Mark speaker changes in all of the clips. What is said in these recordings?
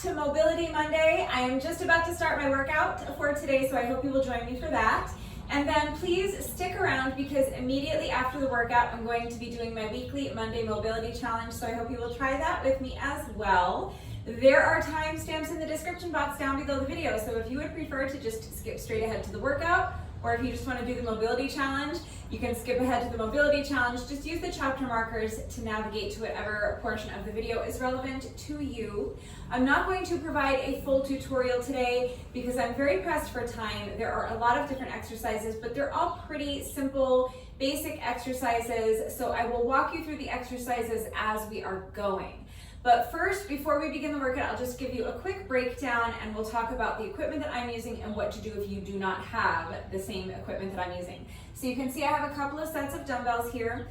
Speaker 1: to Mobility Monday. I am just about to start my workout for today, so I hope you will join me for that. And then please stick around because immediately after the workout, I'm going to be doing my weekly Monday Mobility Challenge, so I hope you will try that with me as well. There are timestamps in the description box down below the video, so if you would prefer to just skip straight ahead to the workout, or if you just want to do the mobility challenge, you can skip ahead to the mobility challenge. Just use the chapter markers to navigate to whatever portion of the video is relevant to you. I'm not going to provide a full tutorial today because I'm very pressed for time. There are a lot of different exercises, but they're all pretty simple, basic exercises. So I will walk you through the exercises as we are going. But first, before we begin the workout, I'll just give you a quick breakdown and we'll talk about the equipment that I'm using and what to do if you do not have the same equipment that I'm using. So you can see I have a couple of sets of dumbbells here.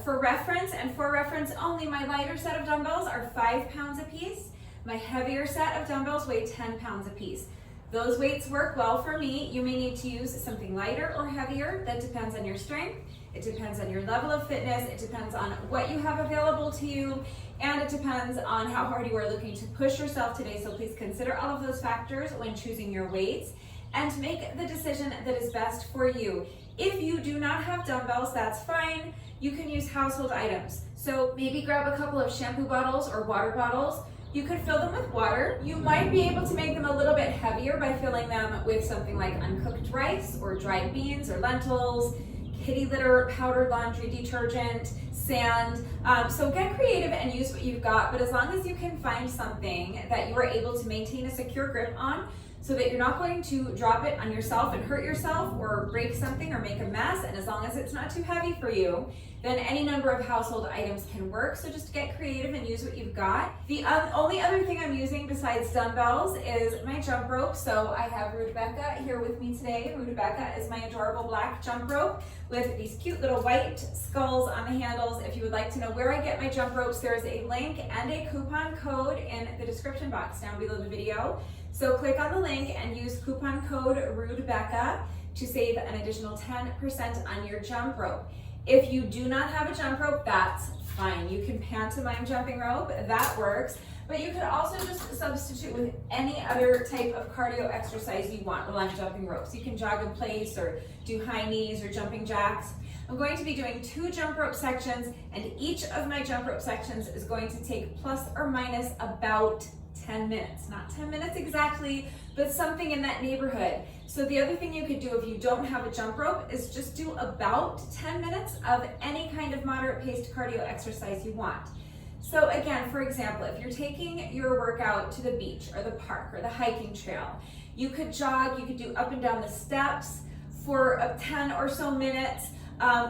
Speaker 1: For reference and for reference only, my lighter set of dumbbells are 5 pounds a piece. My heavier set of dumbbells weigh 10 pounds a piece. Those weights work well for me. You may need to use something lighter or heavier. That depends on your strength. It depends on your level of fitness. It depends on what you have available to you. And it depends on how hard you are looking to push yourself today. So please consider all of those factors when choosing your weights and make the decision that is best for you. If you do not have dumbbells, that's fine. You can use household items. So maybe grab a couple of shampoo bottles or water bottles. You could fill them with water. You might be able to make them a little bit heavier by filling them with something like uncooked rice or dried beans or lentils, kitty litter, powdered laundry detergent, sand. So get creative and use what you've got, but as long as you can find something that you are able to maintain a secure grip on so that you're not going to drop it on yourself and hurt yourself or break something or make a mess, and as long as it's not too heavy for you, then any number of household items can work. So just get creative and use what you've got. The only other thing I'm using besides dumbbells is my jump rope. So I have Rebecca here with me today. Rebecca is my adorable black jump rope with these cute little white skulls on the handles. If you would like to know where I get my jump ropes, there is a link and a coupon code in the description box down below the video. So click on the link and use coupon code Rebecca to save an additional 10% on your jump rope. If you do not have a jump rope, that's fine. You can pantomime jumping rope, that works. But you could also just substitute with any other type of cardio exercise you want while I'm jumping ropes. You can jog in place or do high knees or jumping jacks. I'm going to be doing 2 jump rope sections, and each of my jump rope sections is going to take plus or minus about 10 minutes. Not 10 minutes exactly, but something in that neighborhood. So the other thing you could do if you don't have a jump rope is just do about 10 minutes of any kind of moderate paced cardio exercise you want. So again, for example, if you're taking your workout to the beach or the park or the hiking trail, you could jog, you could do up and down the steps for 10 or so minutes,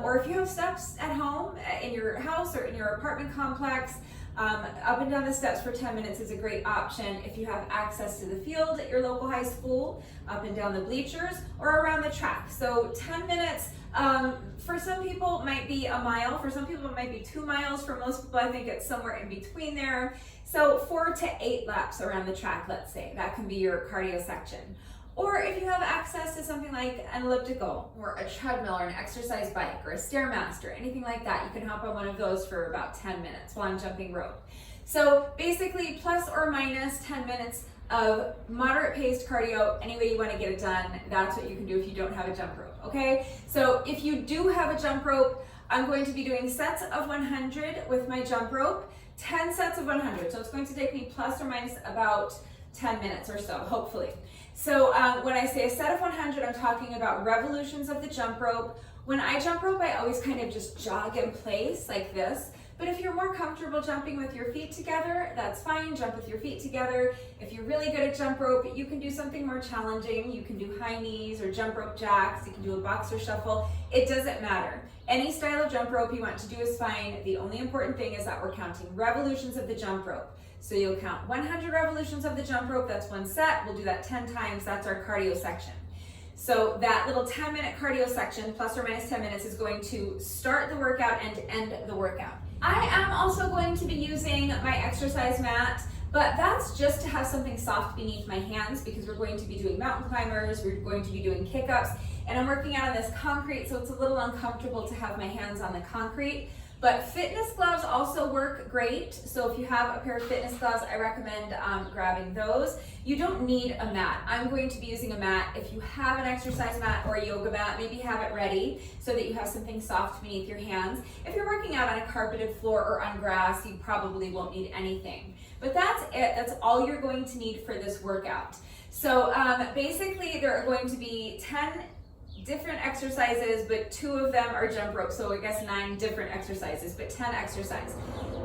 Speaker 1: or if you have steps at home in your house or in your apartment complex, up and down the steps for 10 minutes is a great option. If you have access to the field at your local high school, up and down the bleachers, or around the track. So 10 minutes, for some people might be a mile, for some people it might be 2 miles, for most people I think it's somewhere in between there. So 4 to 8 laps around the track, let's say. That can be your cardio section. Or if you have access to something like an elliptical or a treadmill or an exercise bike or a Stairmaster, anything like that, you can hop on one of those for about 10 minutes while I'm jumping rope. So basically plus or minus 10 minutes of moderate paced cardio, any way you want to get it done, that's what you can do if you don't have a jump rope, okay? So if you do have a jump rope, I'm going to be doing sets of 100 with my jump rope, 10 sets of 100. So it's going to take me plus or minus about 10 minutes or so, hopefully. So when I say a set of 100, I'm talking about revolutions of the jump rope. When I jump rope, I always kind of just jog in place like this. But if you're more comfortable jumping with your feet together, that's fine. Jump with your feet together. If you're really good at jump rope, you can do something more challenging. You can do high knees or jump rope jacks. You can do a boxer shuffle. It doesn't matter. Any style of jump rope you want to do is fine. The only important thing is that we're counting revolutions of the jump rope. So you'll count 100 revolutions of the jump rope, that's 1 set. We'll do that 10 times, that's our cardio section. So that little 10-minute cardio section, plus or minus 10 minutes, is going to start the workout and end the workout. I am also going to be using my exercise mat, but that's just to have something soft beneath my hands because we're going to be doing mountain climbers, we're going to be doing kick-ups, and I'm working out on this concrete, so it's a little uncomfortable to have my hands on the concrete. But fitness gloves also work great. So if you have a pair of fitness gloves, I recommend grabbing those. You don't need a mat. I'm going to be using a mat. If you have an exercise mat or a yoga mat, maybe have it ready so that you have something soft beneath your hands. If you're working out on a carpeted floor or on grass, you probably won't need anything. But that's it. That's all you're going to need for this workout. So basically there are going to be 10 different exercises, but 2 of them are jump rope. So I guess 9 different exercises, but 10 exercises.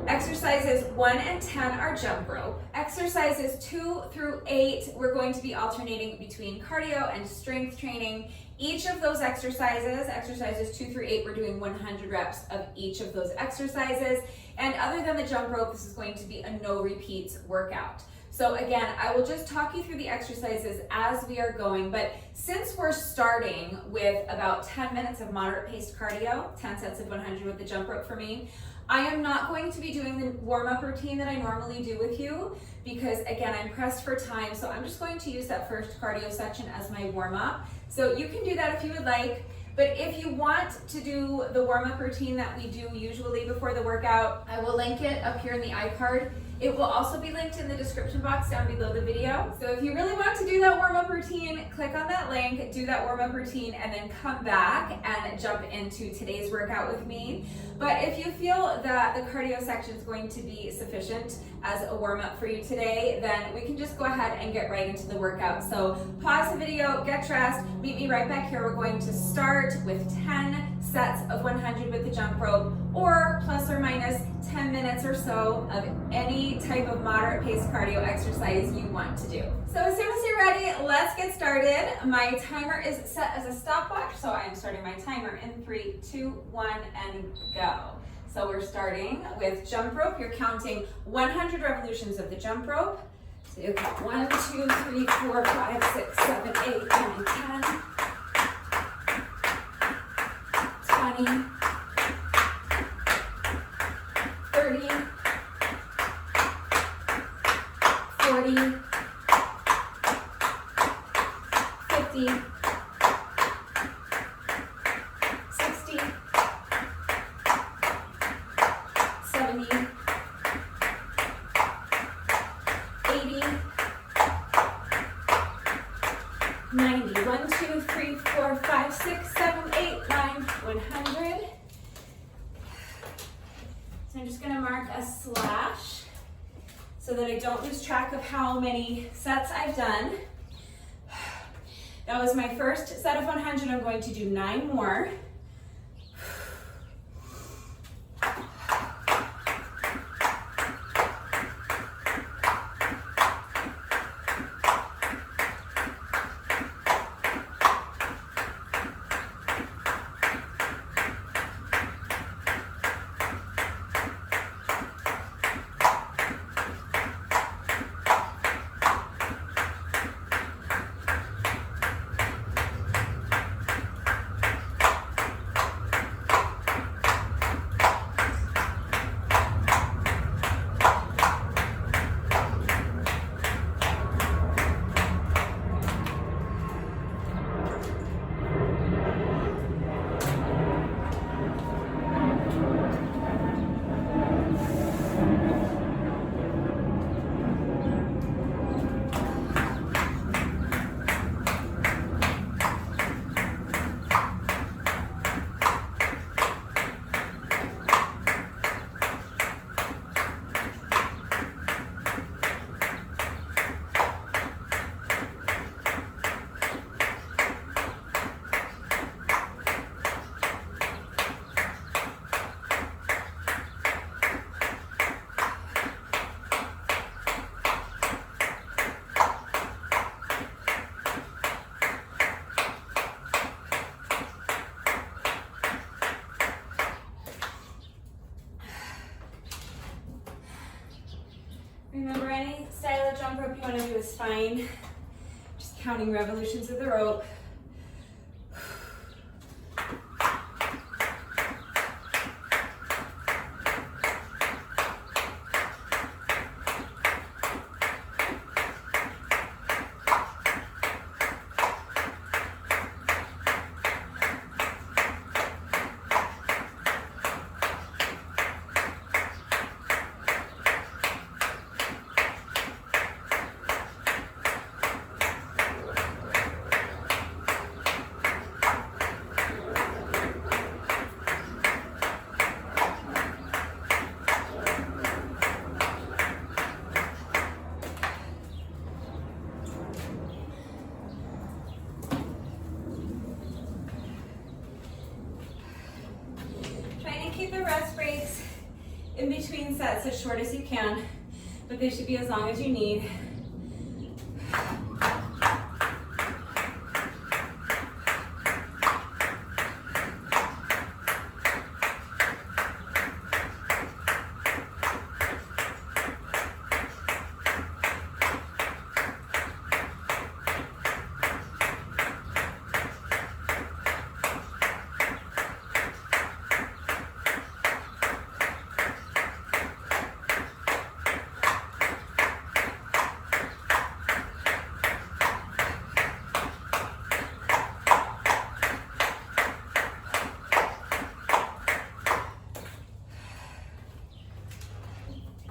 Speaker 1: Exercises 1 and 10 are jump rope. Exercises 2 through 8, we're going to be alternating between cardio and strength training. Each of those exercises 2 through 8, we're doing 100 reps of each of those exercises. And other than the jump rope, this is going to be a no repeats workout. So again, I will just talk you through the exercises as we are going, but since we're starting with about 10 minutes of moderate paced cardio, 10 sets of 100 with the jump rope for me, I am not going to be doing the warm-up routine that I normally do with you because again, I'm pressed for time, so I'm just going to use that first cardio section as my warm-up. So you can do that if you would like, but if you want to do the warm-up routine that we do usually before the workout, I will link it up here in the iCard. It will also be linked in the description box down below the video. So if you really want to do that warm-up routine, click on that link, do that warm-up routine, and then come back and jump into today's workout with me. But if you feel that the cardio section is going to be sufficient as a warm-up for you today, then we can just go ahead and get right into the workout. So pause the video, get dressed, meet me right back here. We're going to start with 10 sets of 100 with the jump rope, or plus or minus 10 minutes or so of any type of moderate paced cardio exercise you want to do. So as soon as you're ready, let's get started. My timer is set as a stopwatch, so I am starting my timer in 3, 2, 1, and go. So we're starting with jump rope. You're counting 100 revolutions of the jump rope. So you've got 1, 2, 3, 4, 5, 6, 7, 8, 9, 10, 20, 30, 40, 50, 60, 70, 80, 90, 1, 2, 3, 4, 5, 6, 7, 8, 9, 100. So I'm just going to mark a slash so that I don't lose track of how many sets I've done. That was my first set of 100. I'm going to do 9 more. Remember, any style of jump rope you want to do is fine. Just counting revolutions of the rope. between sets as short as you can, but they should be as long as you need.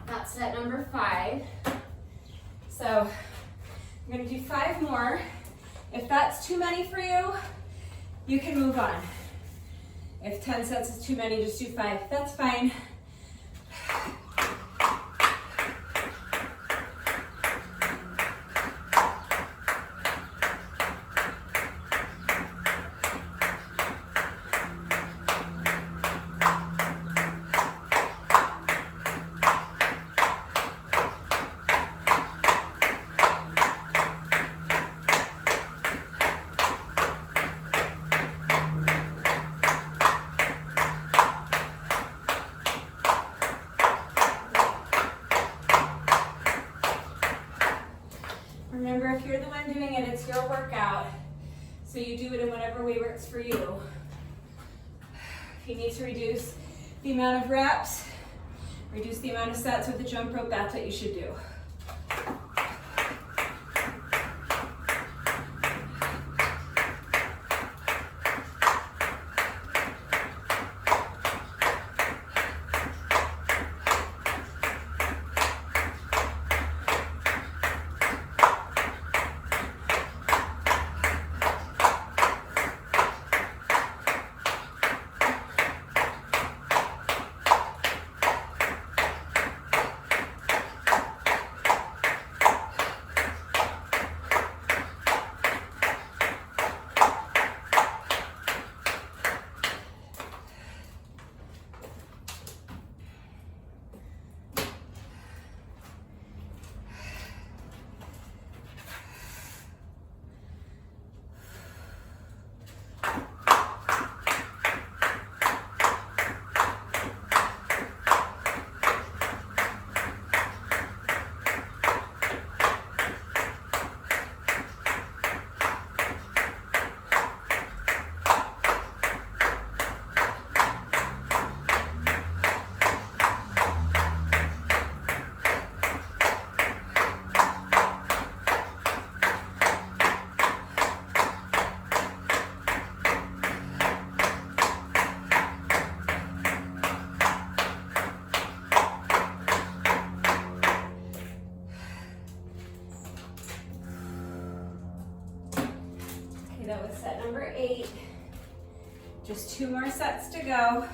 Speaker 1: That's set number 5. So I'm going to do 5 more. If that's too many for you, you can move on. If 10 sets is too many, just do 5. That's fine. Remember, if you're the one doing it, it's your workout, so you do it in whatever way works for you. If you need to reduce the amount of reps, reduce the amount of sets with the jump rope, that's what you should do. That was set number 8. Just 2 more sets to go.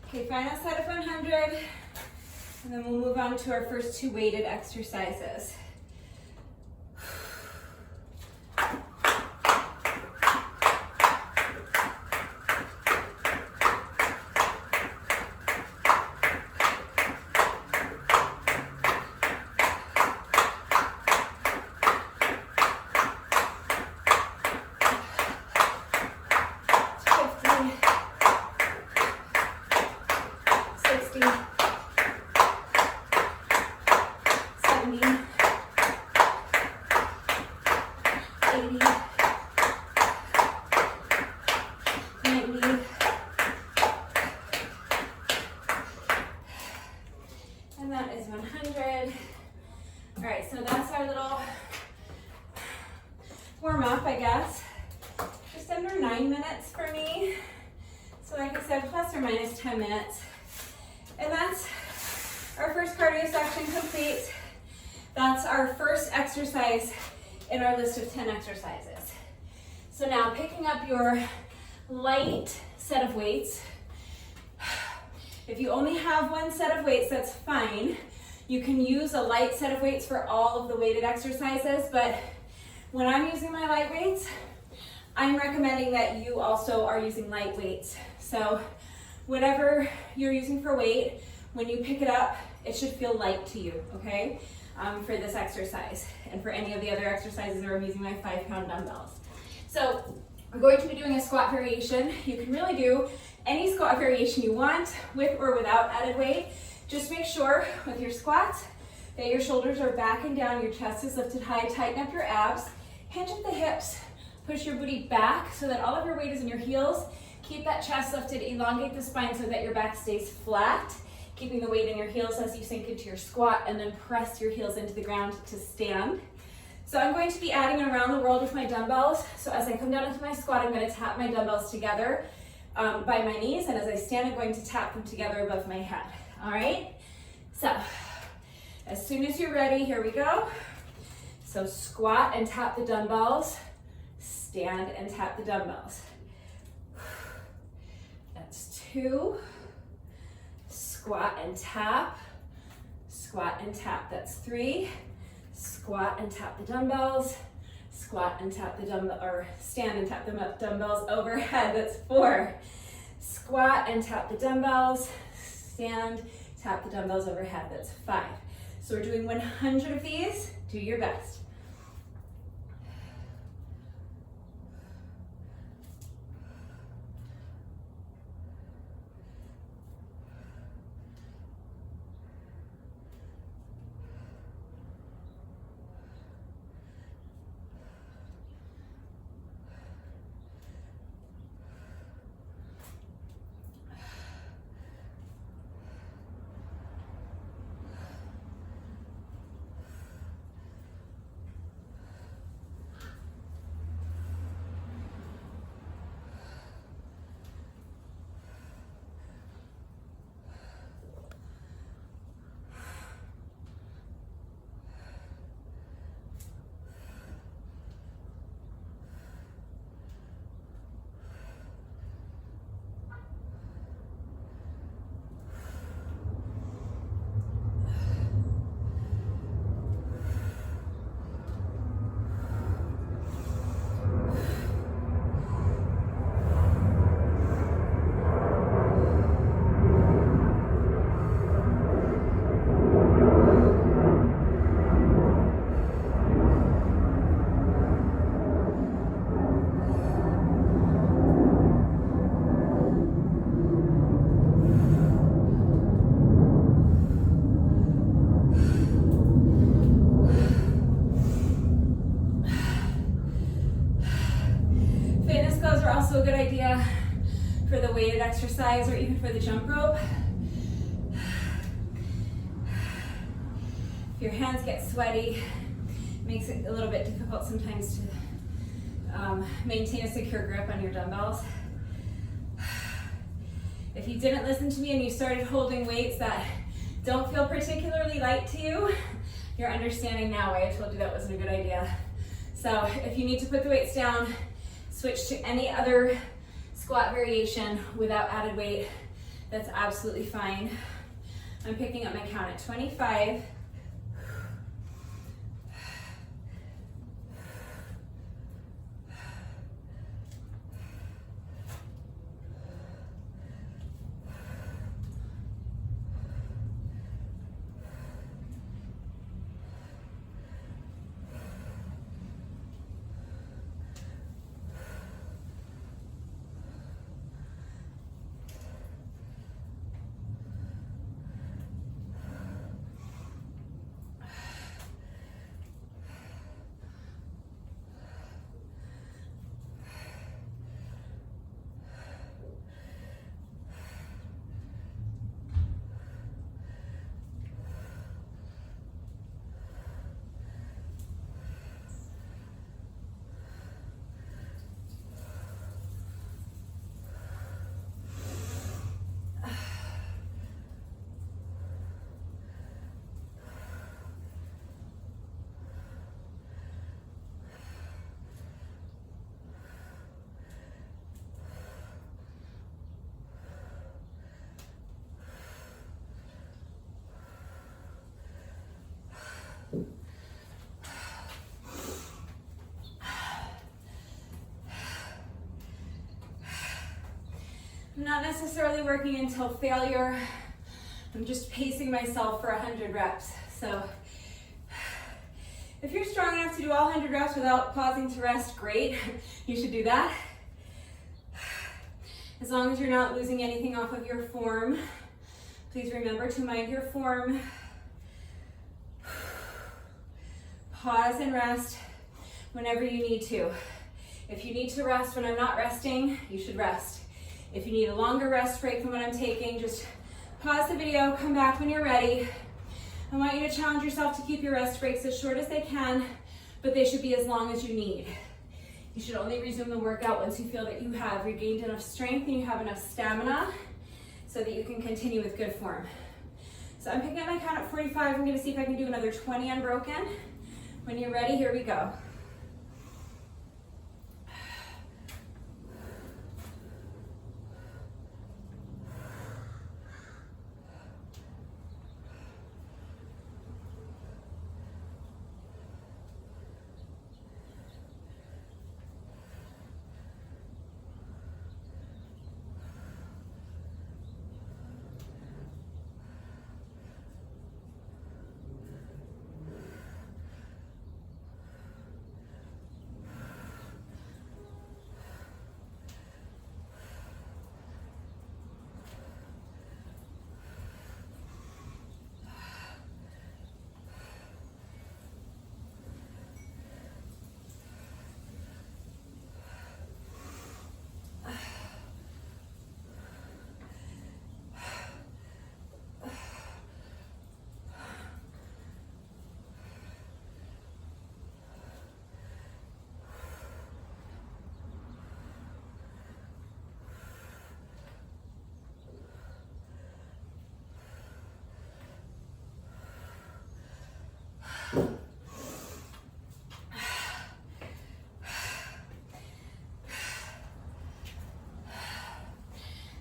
Speaker 1: Okay, final set of 100, and then we'll move on to our first 2 weighted exercises. And that is 100. All right, so that's our little warm up, I guess. Just under 9 minutes for me. So like I said, plus or minus 10 minutes. And that's our first cardio section complete. That's our first exercise in our list of 10 exercises. So now picking up your light set of weights. If you only have one set of weights, that's fine. You can use a light set of weights for all of the weighted exercises, but when I'm using my light weights, I'm recommending that you also are using light weights. So whatever you're using for weight, when you pick it up, it should feel light to you, okay? For this exercise and for any of the other exercises where I'm using my 5-pound dumbbells. So we're going to be doing a squat variation. You can really do any squat variation you want with or without added weight. Just make sure with your squats that your shoulders are back and down, your chest is lifted high, tighten up your abs, hinge at the hips, push your booty back so that all of your weight is in your heels. Keep that chest lifted, elongate the spine so that your back stays flat, keeping the weight in your heels as you sink into your squat, and then press your heels into the ground to stand. So I'm going to be adding around the world with my dumbbells. So as I come down into my squat, I'm going to tap my dumbbells together by my knees, and as I stand, I'm going to tap them together above my head. All right? So as soon as you're ready, here we go. So squat and tap the dumbbells, stand and tap the dumbbells. That's 2. Squat and tap, that's 3. Squat and tap the dumbbells, squat and tap the dumbbell, or stand and tap the dumbbells overhead, that's 4. Squat and tap the dumbbells, stand, tap the dumbbells overhead, that's 5. So we're doing 100 of these, do your best. A good idea for the weighted exercise or even for the jump rope. If your hands get sweaty, it makes it a little bit difficult sometimes to maintain a secure grip on your dumbbells. If you didn't listen to me and you started holding weights that don't feel particularly light to you, you're understanding now why I told you that wasn't a good idea. So if you need to put the weights down, switch to any other squat variation without added weight. That's absolutely fine. I'm picking up my count at 25. not necessarily working until failure. I'm just pacing myself for 100 reps. So if you're strong enough to do all 100 reps without pausing to rest, great. You should do that. As long as you're not losing anything off of your form, please remember to mind your form. Pause and rest whenever you need to. If you need to rest when I'm not resting, you should rest. If you need a longer rest break than what I'm taking, just pause the video, come back when you're ready. I want you to challenge yourself to keep your rest breaks as short as they can, but they should be as long as you need. You should only resume the workout once you feel that you have regained enough strength and you have enough stamina so that you can continue with good form. So I'm picking up my count at 45. I'm gonna see if I can do another 20 unbroken. When you're ready, here we go.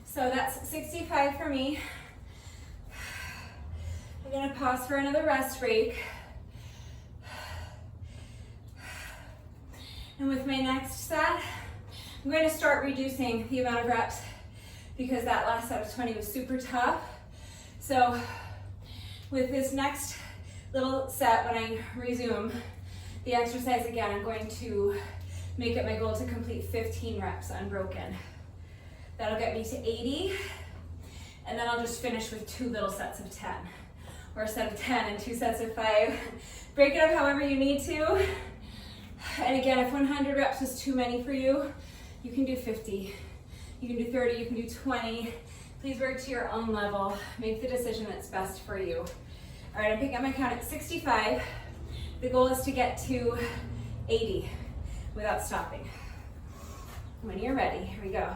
Speaker 1: So that's 65 for me. I'm gonna pause for another rest break. And with my next set, I'm going to start reducing the amount of reps because that last set of 20 was super tough. So with this next little set, when I resume the exercise again, I'm going to make it my goal to complete 15 reps unbroken. That'll get me to 80, and then I'll just finish with 2 little sets of 10, or a set of 10 and 2 sets of 5. Break it up however you need to. And again, if 100 reps is too many for you, you can do 50, you can do 30, you can do 20. Please work to your own level. Make the decision that's best for you. All right, I'm picking up my count at 65. The goal is to get to 80 without stopping. When you're ready, here we go.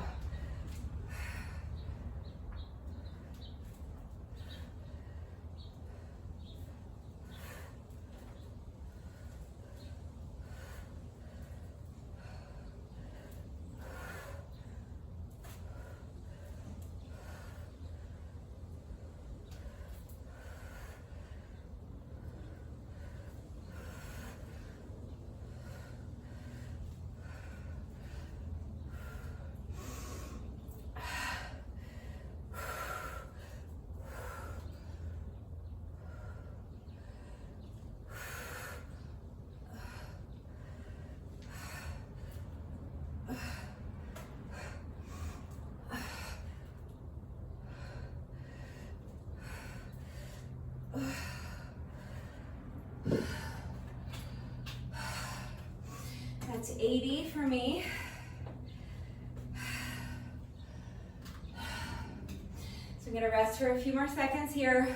Speaker 1: That's 80 for me. So I'm gonna rest for a few more seconds here.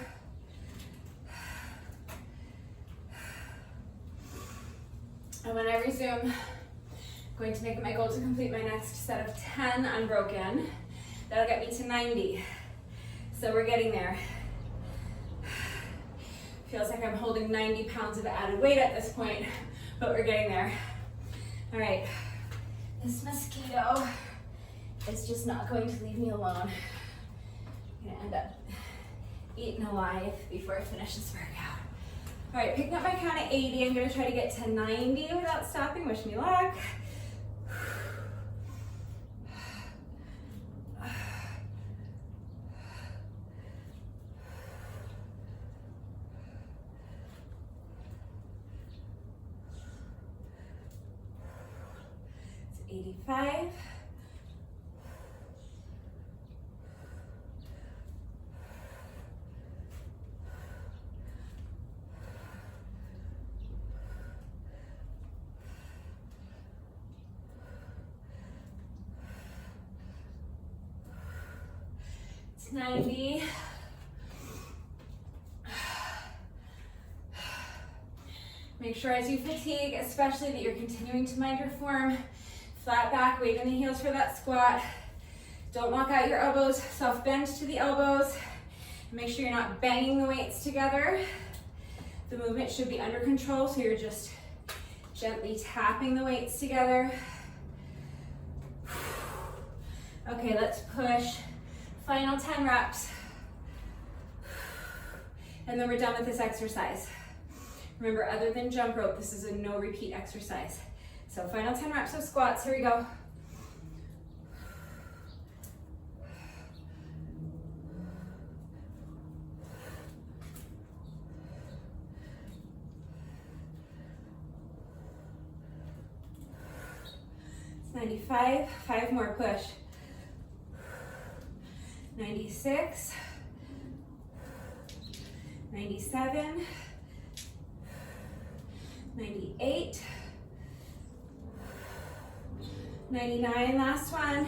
Speaker 1: And when I resume, I'm going to make it my goal to complete my next set of 10 unbroken. That'll get me to 90. So we're getting there. Feels like I'm holding 90 pounds of added weight at this point, but we're getting there. All right, this mosquito is just not going to leave me alone. I'm gonna end up eaten alive before I finish this workout. All right, picking up my count at 80. I'm gonna try to get to 90 without stopping. Wish me luck. 85. It's 90. Make sure as you fatigue, especially that you're continuing to mind your form. Flat back, weight in the heels for that squat. Don't walk out your elbows, soft bend to the elbows. Make sure you're not banging the weights together. The movement should be under control, so you're just gently tapping the weights together. Okay, let's push. Final 10 reps. And then we're done with this exercise. Remember, other than jump rope, this is a no repeat exercise. So final 10 reps of squats, here we go. It's 95, 5 more, push. 96, 97, 98, 99, last one,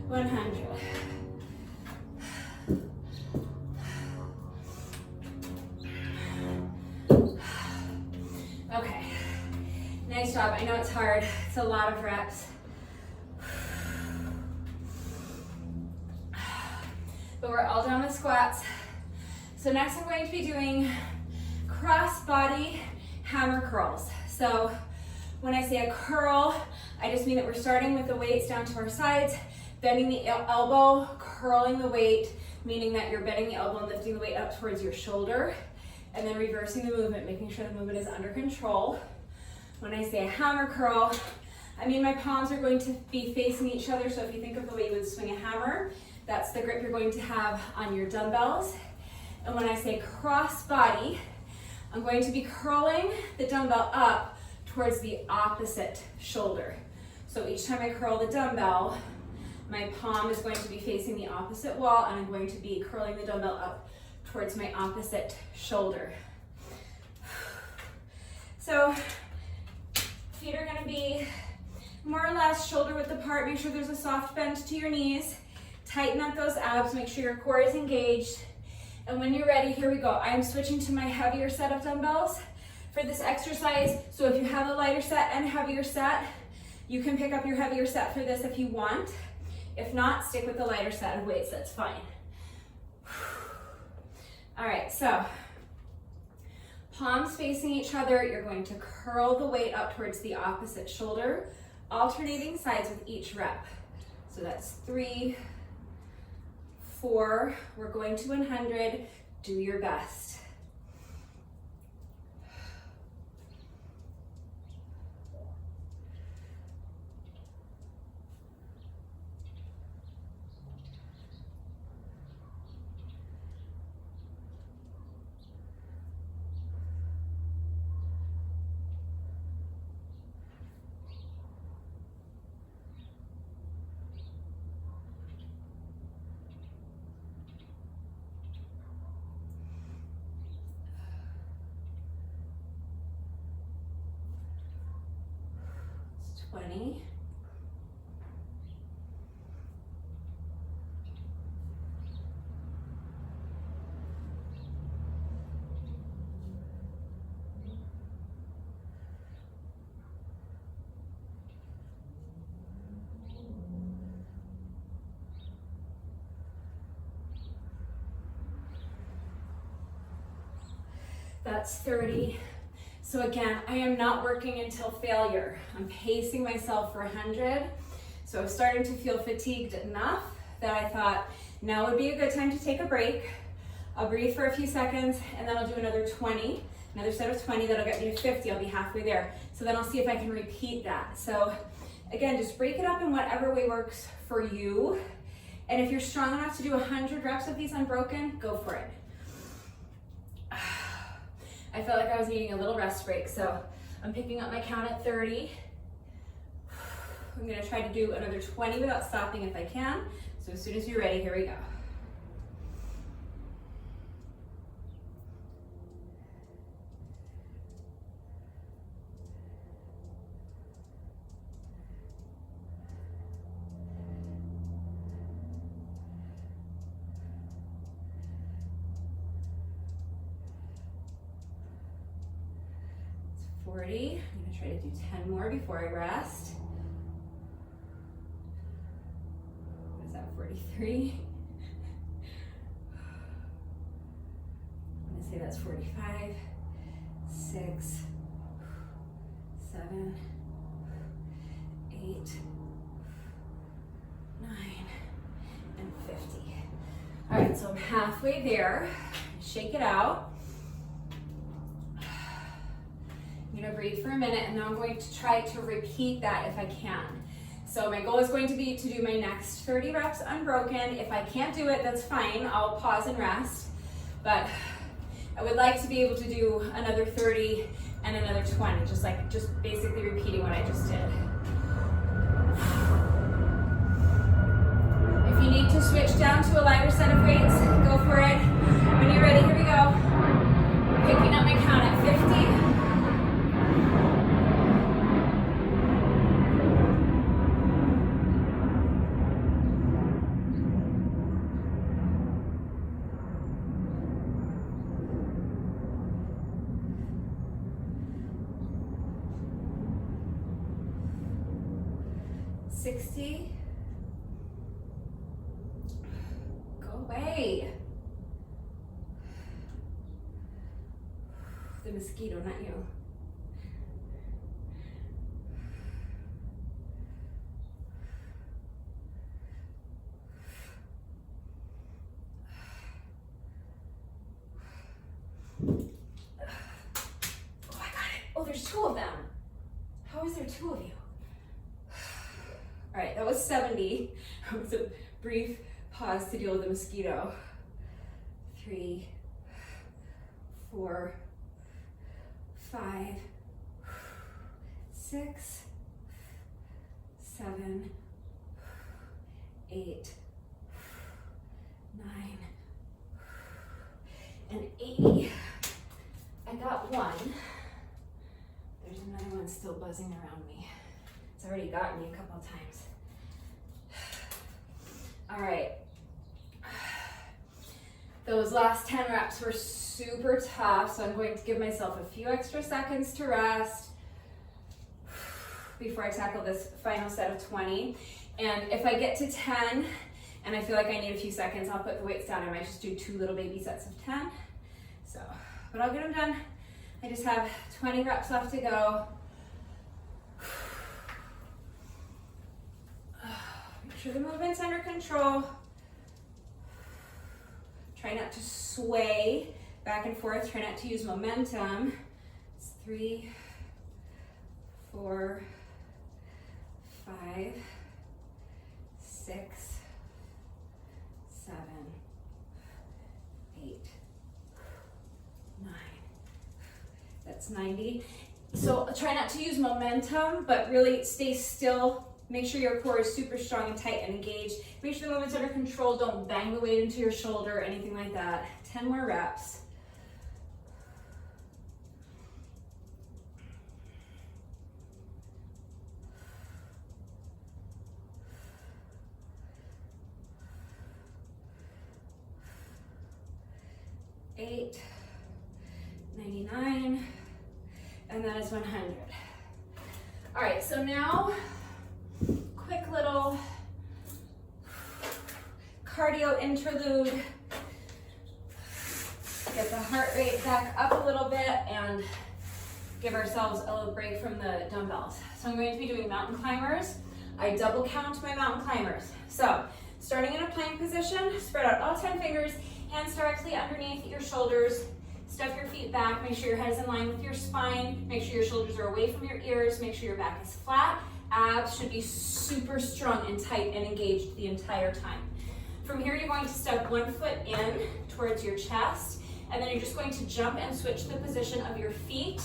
Speaker 1: 100. Okay, nice job. I know it's hard. It's a lot of reps. But we're all done with squats. So next I'm going to be doing cross body hammer curls. So when I say a curl, I just mean that we're starting with the weights down to our sides, bending the elbow, curling the weight, meaning that you're bending the elbow and lifting the weight up towards your shoulder, and then reversing the movement, making sure the movement is under control. When I say a hammer curl, I mean my palms are going to be facing each other, so if you think of the way you would swing a hammer, that's the grip you're going to have on your dumbbells. And when I say cross body, I'm going to be curling the dumbbell up towards the opposite shoulder. So each time I curl the dumbbell, my palm is going to be facing the opposite wall, and I'm going to be curling the dumbbell up towards my opposite shoulder. So feet are going to be more or less shoulder width apart. Make sure there's a soft bend to your knees. Tighten up those abs, make sure your core is engaged. And when you're ready, here we go. I am switching to my heavier set of dumbbells for this exercise. So if you have a lighter set and a heavier set, you can pick up your heavier set for this if you want. If not, stick with the lighter set of weights, that's fine. All right, so palms facing each other, you're going to curl the weight up towards the opposite shoulder, alternating sides with each rep. So that's 3, 4, we're going to 100, do your best. It's 20. That's 30. So again, I am not working until failure. I'm pacing myself for 100. So I'm starting to feel fatigued enough that I thought now would be a good time to take a break. I'll breathe for a few seconds and then I'll do another 20, another set of 20, that'll get me to 50, I'll be halfway there. So then I'll see if I can repeat that. So again, just break it up in whatever way works for you. And if you're strong enough to do 100 reps of these unbroken, go for it. I felt like I was needing a little rest break, so I'm picking up my count at 30. I'm gonna try to do another 20 without stopping if I can. So as soon as you're ready, here we go. It's 40. I'm gonna try to do 10 more before I rest. 43. I'm gonna say that's 45, 6, 7, 8, 9, and 50. All right, so I'm halfway there. Shake it out. I'm gonna breathe for a minute, and now I'm going to try to repeat that if I can. So my goal is going to be to do my next 30 reps unbroken. If I can't do it, that's fine. I'll pause and rest. But I would like to be able to do another 30 and another 20, just basically repeating what I just did. If you need to switch down to a lighter set of weights, go for it. When you're ready, here we go. Picking up my count at 50. 60. Go away. The mosquito, not you. Oh, I got it. Oh, there's 2 of them. How is there 2 of you? All right, that was 70. That was a brief pause to deal with the mosquito. 3, 4, 5, 6, 7, 8, 9, and 80. I got 1. There's another one still buzzing around me. It's already gotten me a couple of times. All right. Those last 10 reps were super tough, so I'm going to give myself a few extra seconds to rest before I tackle this final set of 20. And if I get to 10 and I feel like I need a few seconds, I'll put the weights down. I might just do 2 little baby sets of 10. So, but I'll get them done. I just have 20 reps left to go. Make sure the movement's under control. Try not to sway back and forth. Try not to use momentum. It's 3, 4, 5, 6, 7, 8, 9. That's 90. So try not to use momentum, but really stay still. Make sure your core is super strong and tight and engaged. Make sure the movement's under control. Don't bang the weight into your shoulder or anything like that. 10 more reps. Eight, 99, and that is 100. All right, so now, quick little cardio interlude. Get the heart rate back up a little bit and give ourselves a little break from the dumbbells. So I'm going to be doing mountain climbers. I double count my mountain climbers. So starting in a plank position, spread out all 10 fingers, hands directly underneath your shoulders. Step your feet back, make sure your head is in line with your spine, make sure your shoulders are away from your ears, make sure your back is flat. Abs should be super strong and tight and engaged the entire time. From here, you're going to step 1 foot in towards your chest, and then you're just going to jump and switch the position of your feet.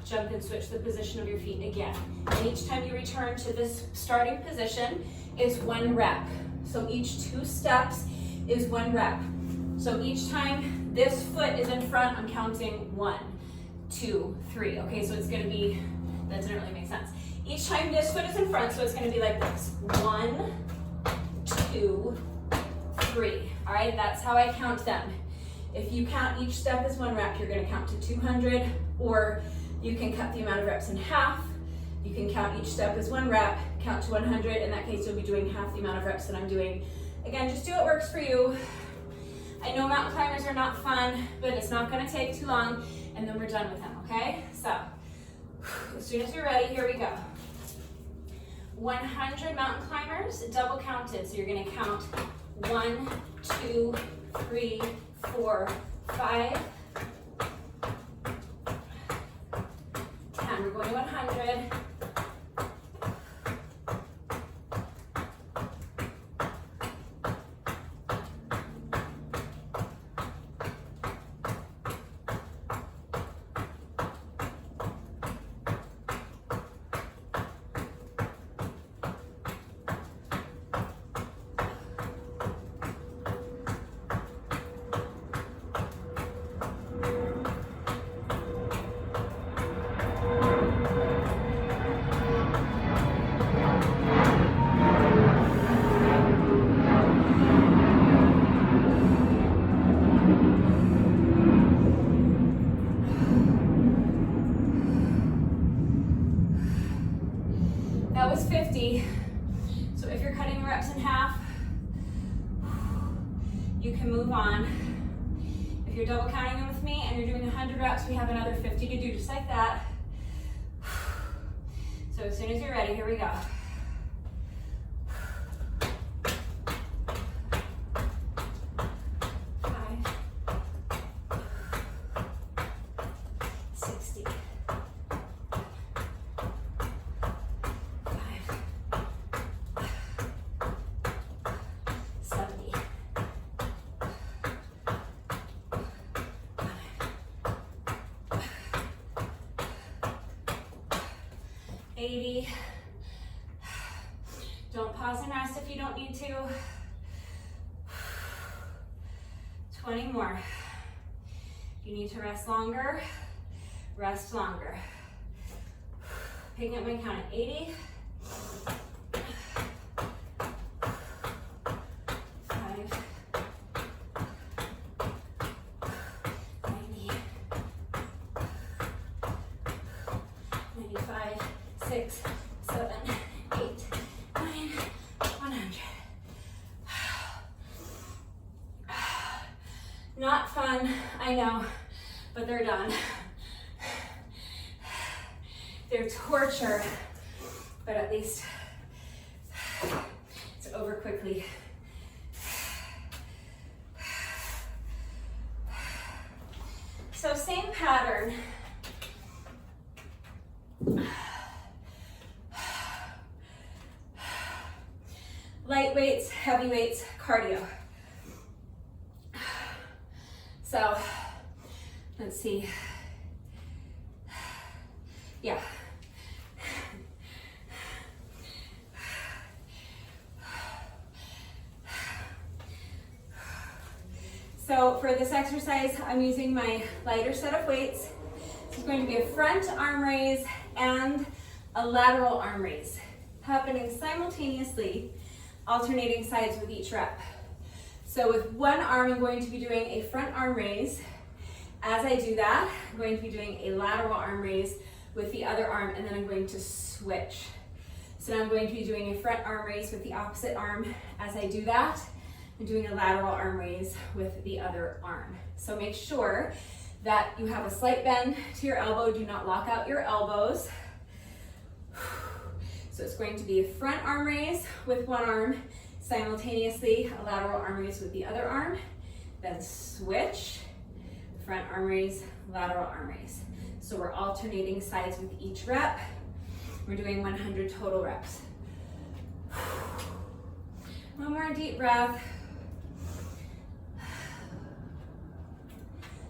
Speaker 1: jump and switch the position of your feet again. And each time you return to this starting position is 1 rep. So each 2 steps is 1 rep. So each time this foot is in front, I'm counting 1, 2, 3. Okay, so it's gonna be, that didn't really make sense. Each time this foot is in front, so it's gonna be like this. 1, 2, 3. All right, that's how I count them. If you count each step as 1 rep, you're gonna count to 200, or you can cut the amount of reps in half. You can count each step as 1 rep, count to 100. In that case, you'll be doing half the amount of reps that I'm doing. Again, just do what works for you. I know mountain climbers are not fun, but it's not gonna take too long, and then we're done with them, okay? So, as soon as you're ready, here we go. 100 mountain climbers, double counted. So you're gonna count 1, 2, 3, 4, 5, 10. We're going to 100. That was 50. So if you're cutting reps in half, you can move on. If you're double counting them with me and you're doing 100 reps, we have another 50 to do, just like that. So as soon as you're ready, here we go. 60. 70. 80. Don't pause and rest if you don't need to. 20 more. You need to rest longer, rest longer. Picking up my count at 80. 5. 90. 95. 6, 7, 8, 9, 100. Not fun, I know, but they're done. They're torture, but at least it's over quickly. So same pattern. Light weights, heavy weights, cardio. So, let's see. Yeah. So for this exercise, I'm using my lighter set of weights. This is going to be a front arm raise and a lateral arm raise, happening simultaneously, alternating sides with each rep. So with one arm, I'm going to be doing a front arm raise. As I do that, I'm going to be doing a lateral arm raise with the other arm, and then I'm going to switch. So now I'm going to be doing a front arm raise with the opposite arm. As I do that, I'm doing a lateral arm raise with the other arm. So make sure that you have a slight bend to your elbow. Do not lock out your elbows. So it's going to be a front arm raise with one arm, simultaneously a lateral arm raise with the other arm, then switch, front arm raise, lateral arm raise. So we're alternating sides with each rep. We're doing 100 total reps. One more deep breath.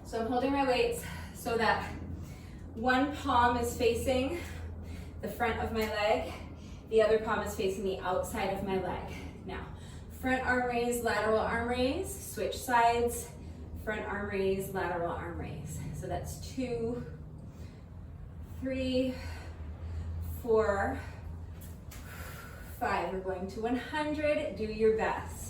Speaker 1: So I'm holding my weights so that One palm is facing the front of my leg. The other palm is facing the outside of my leg. Now, front arm raise, lateral arm raise, switch sides, front arm raise, lateral arm raise. So that's 2, 3, 4, 5. We're going to 100. Do your best.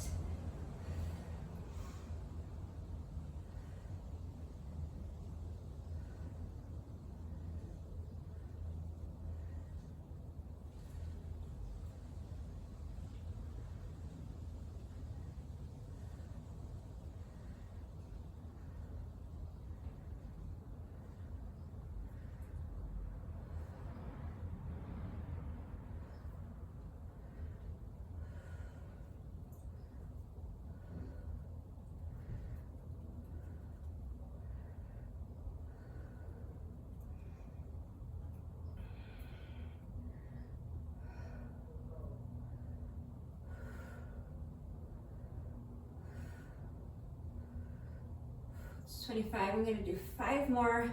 Speaker 1: It's 25. I'm going to do 5 more.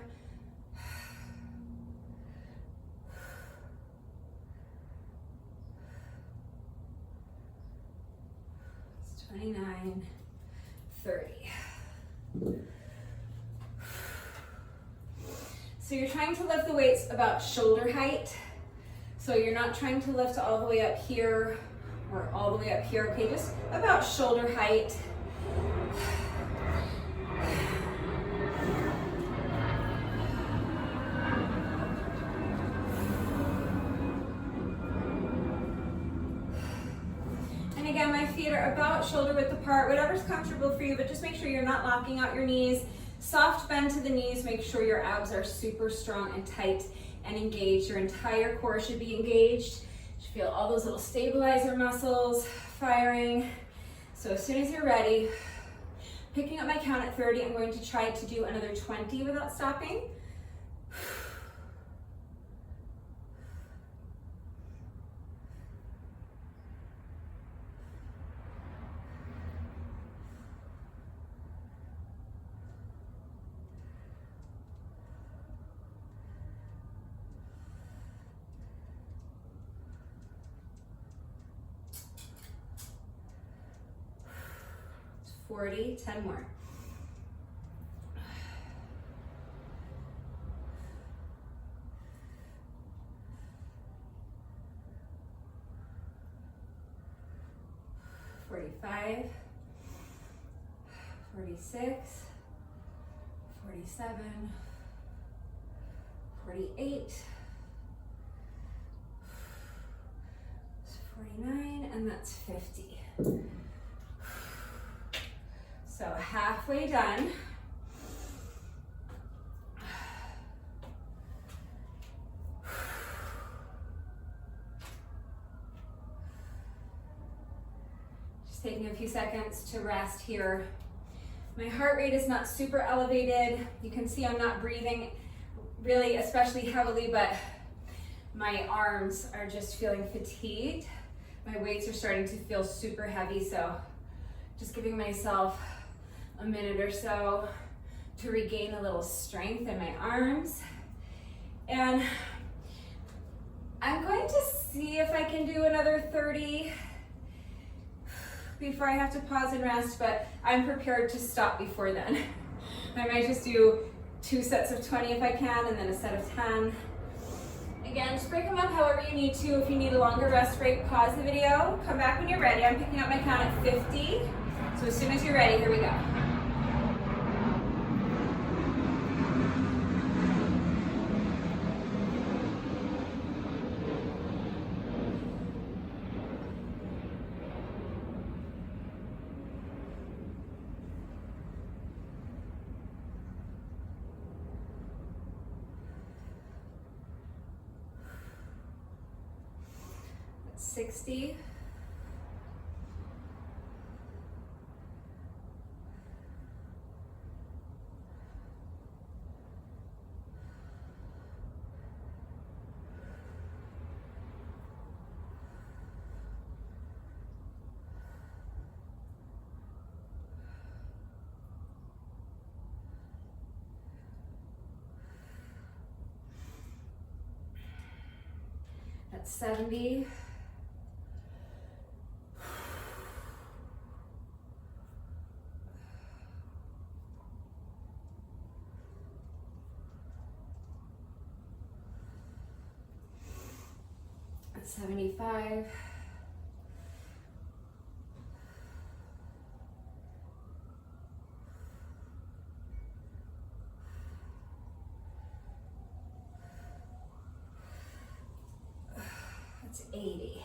Speaker 1: It's 29, 30. So you're trying to lift the weights about shoulder height. So you're not trying to lift all the way up here or all the way up here, okay? Just about shoulder height. And again, my feet are about shoulder width apart, whatever's comfortable for you, but just make sure you're not locking out your knees. Soft bend to the knees, make sure your abs are super strong and tight and engaged. Your entire core should be engaged. You should feel all those little stabilizer muscles firing. So as soon as you're ready, picking up my count at 30, I'm going to try to do another 20 without stopping. It's 40, 10 more. $45, $46, $47, $48, $49, and that's 50. So halfway done. Taking a few seconds to rest here. My heart rate is not super elevated. You can see I'm not breathing really especially heavily, but my arms are just feeling fatigued. My weights are starting to feel super heavy, so just giving myself a minute or so to regain a little strength in my arms. And I'm going to see if I can do another 30 before I have to pause and rest, but I'm prepared to stop before then. I might just do 2 sets of 20 if I can, and then a set of 10. Again, just break them up however you need to. If you need a longer rest break, pause the video, come back when you're ready. I'm picking up my count at 50. So as soon as you're ready, here we go. That's 60. That's 70. That's 75. That's 80.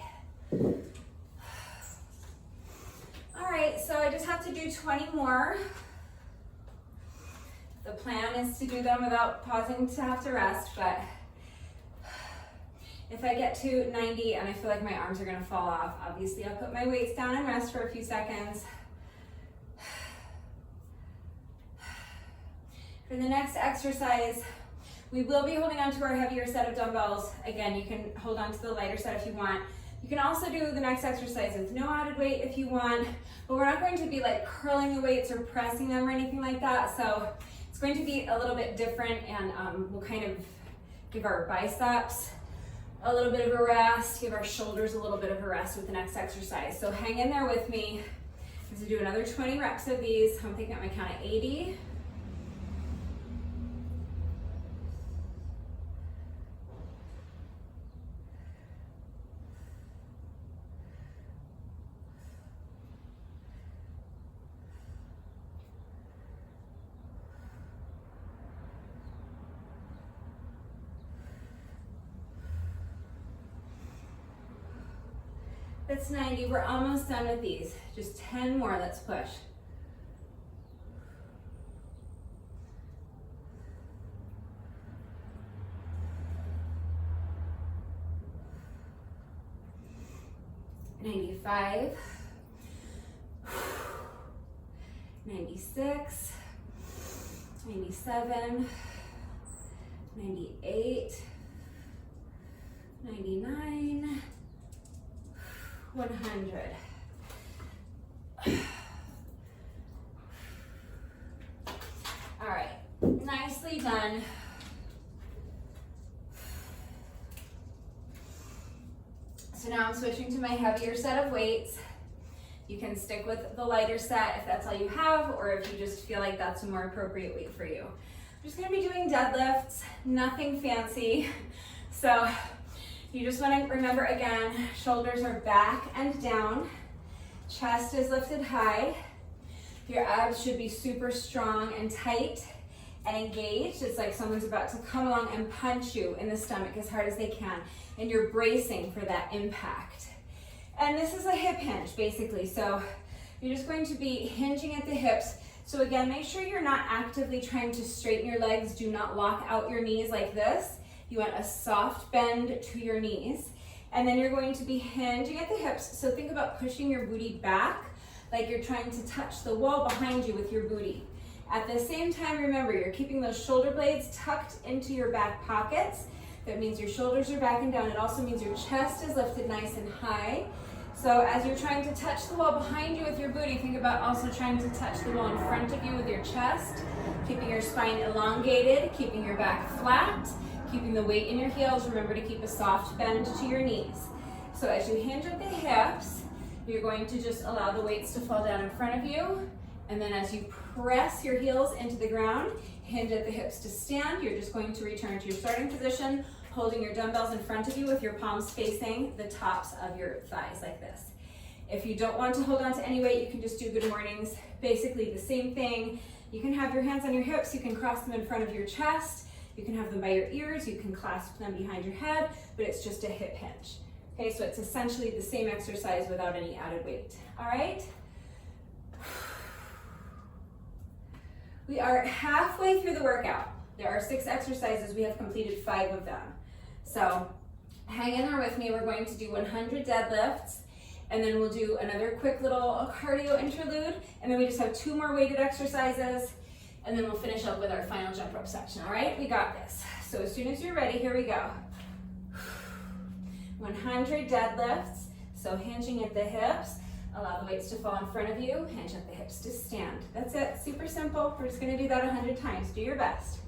Speaker 1: All right, so I just have to do 20 more. The plan is to do them without pausing to have to rest, but if I get to 90 and I feel like my arms are gonna fall off, obviously I'll put my weights down and rest for a few seconds. For the next exercise, we will be holding on to our heavier set of dumbbells. Again, you can hold on to the lighter set if you want. You can also do the next exercise with no added weight if you want, but we're not going to be like curling the weights or pressing them or anything like that. So it's going to be a little bit different, and we'll kind of give our biceps a little bit of a rest, give our shoulders a little bit of a rest with the next exercise. So hang in there with me as we do another 20 reps of these. I'm thinking at my count of 80. That's 90, we're almost done with these. Just 10 more, let's push. $95, 96, 97, 98, 99, 100. All right, nicely done. So now I'm switching to my heavier set of weights. You can stick with the lighter set if that's all you have, or if you just feel like that's a more appropriate weight for you. I'm just gonna be doing deadlifts, nothing fancy. So you just want to remember again, shoulders are back and down, chest is lifted high, your abs should be super strong and tight and engaged. It's like someone's about to come along and punch you in the stomach as hard as they can, and you're bracing for that impact. And this is a hip hinge basically, so you're just going to be hinging at the hips. So again, make sure you're not actively trying to straighten your legs. Do not lock out your knees like this. You want a soft bend to your knees, and then you're going to be hinging at the hips. So think about pushing your booty back like you're trying to touch the wall behind you with your booty. At the same time, remember, you're keeping those shoulder blades tucked into your back pockets. That means your shoulders are back and down. It also means your chest is lifted nice and high. So as you're trying to touch the wall behind you with your booty, think about also trying to touch the wall in front of you with your chest, keeping your spine elongated, keeping your back flat, keeping the weight in your heels. Remember to keep a soft bend to your knees. So as you hinge at the hips, you're going to just allow the weights to fall down in front of you. And then as you press your heels into the ground, hinge at the hips to stand. You're just going to return to your starting position, holding your dumbbells in front of you with your palms facing the tops of your thighs like this. If you don't want to hold on to any weight, you can just do good mornings. Basically the same thing. You can have your hands on your hips. You can cross them in front of your chest. You can have them by your ears, you can clasp them behind your head, but it's just a hip hinge. Okay, so it's essentially the same exercise without any added weight. All right? We are halfway through the workout. There are 6 exercises, we have completed 5 of them. So hang in there with me, we're going to do 100 deadlifts, and then we'll do another quick little cardio interlude, and then we just have 2 more weighted exercises, and then we'll finish up with our final jump rope section, all right? We got this. So as soon as you're ready, here we go. 100 deadlifts, so hinging at the hips, allow the weights to fall in front of you, hinge at the hips to stand. That's it, super simple. We're just gonna do that 100 times. Do your best.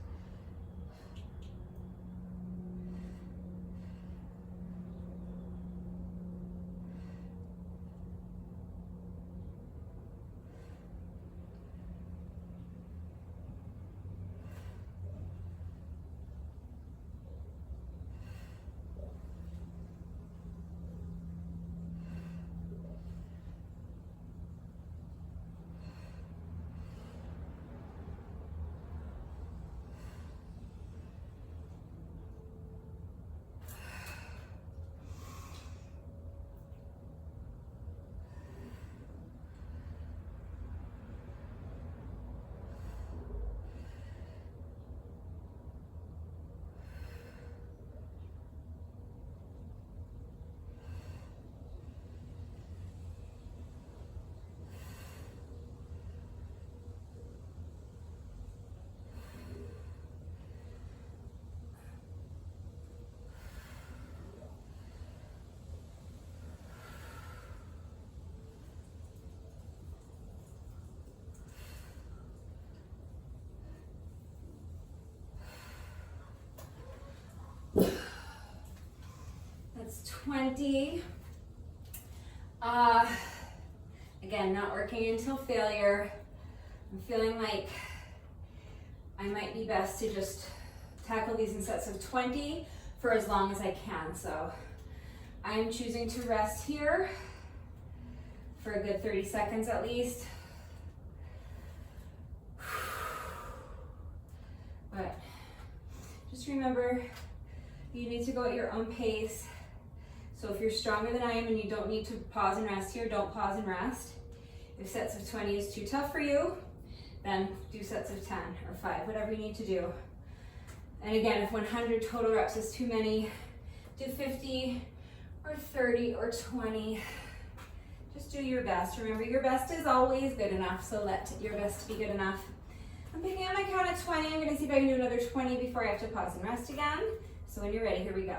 Speaker 1: 20. Again, not working until failure. I'm feeling like I might be best to just tackle these in sets of 20 for as long as I can. So I'm choosing to rest here for a good 30 seconds at least. But just remember, you need to go at your own pace. So if you're stronger than I am and you don't need to pause and rest here, don't pause and rest. If sets of 20 is too tough for you, then do sets of 10 or 5, whatever you need to do. And again, if 100 total reps is too many, do 50 or 30 or 20. Just do your best. Remember, your best is always good enough, so let your best be good enough. I'm picking up my count at 20. I'm gonna see if I can do another 20 before I have to pause and rest again. So when you're ready, here we go.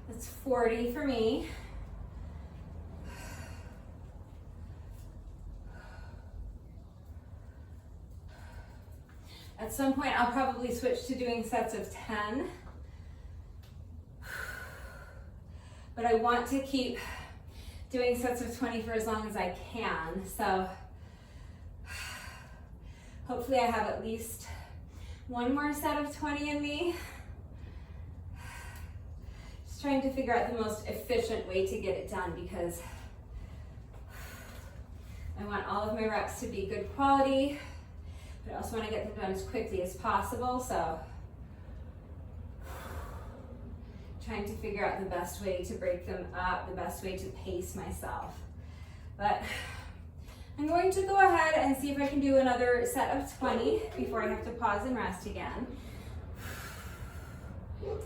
Speaker 1: That's 40 for me. At some point, I'll probably switch to doing sets of 10. But I want to keep doing sets of 20 for as long as I can. So hopefully I have at least one more set of 20 in me. Just trying to figure out the most efficient way to get it done, because I want all of my reps to be good quality, but I also want to get them done as quickly as possible. So trying to figure out the best way to break them up, the best way to pace myself. But I'm going to go ahead and see if I can do another set of 20 before I have to pause and rest again.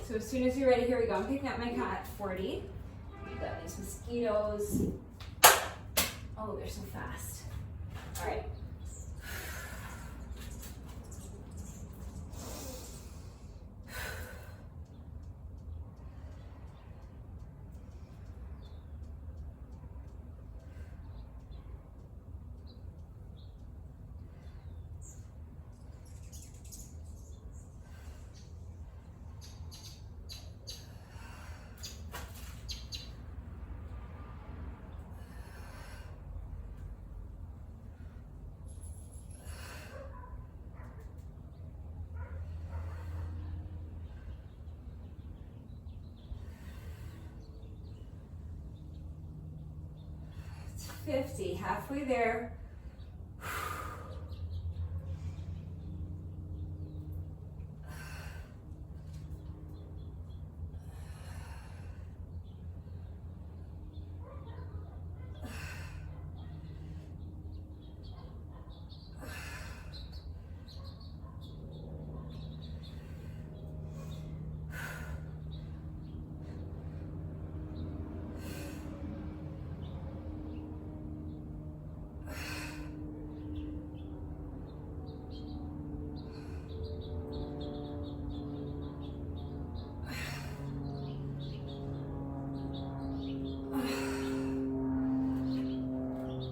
Speaker 1: So as soon as you're ready, here we go. I'm picking up my count at 40. We've got these mosquitoes. Oh, they're so fast. All right. It's 50, halfway there.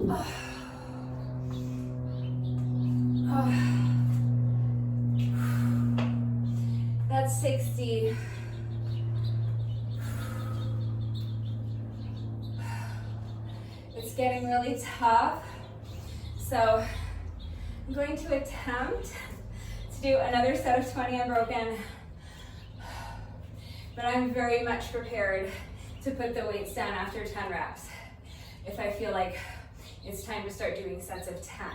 Speaker 1: Oh. Oh. That's 60. It's getting really tough, so I'm going to attempt to do another set of 20 unbroken, but I'm very much prepared to put the weights down after 10 reps if I feel like it's time to start doing sets of 10.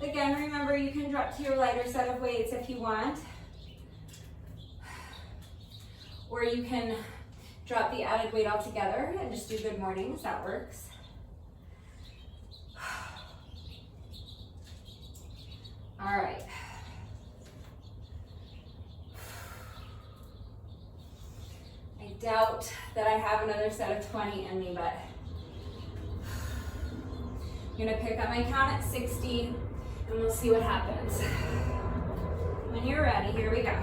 Speaker 1: Again, remember you can drop to your lighter set of weights if you want, or you can drop the added weight altogether and just do good mornings, that works. All right. I doubt that I have another set of 20 in me, but I'm gonna pick up my count at 60 and we'll see what happens. When you're ready, here we go.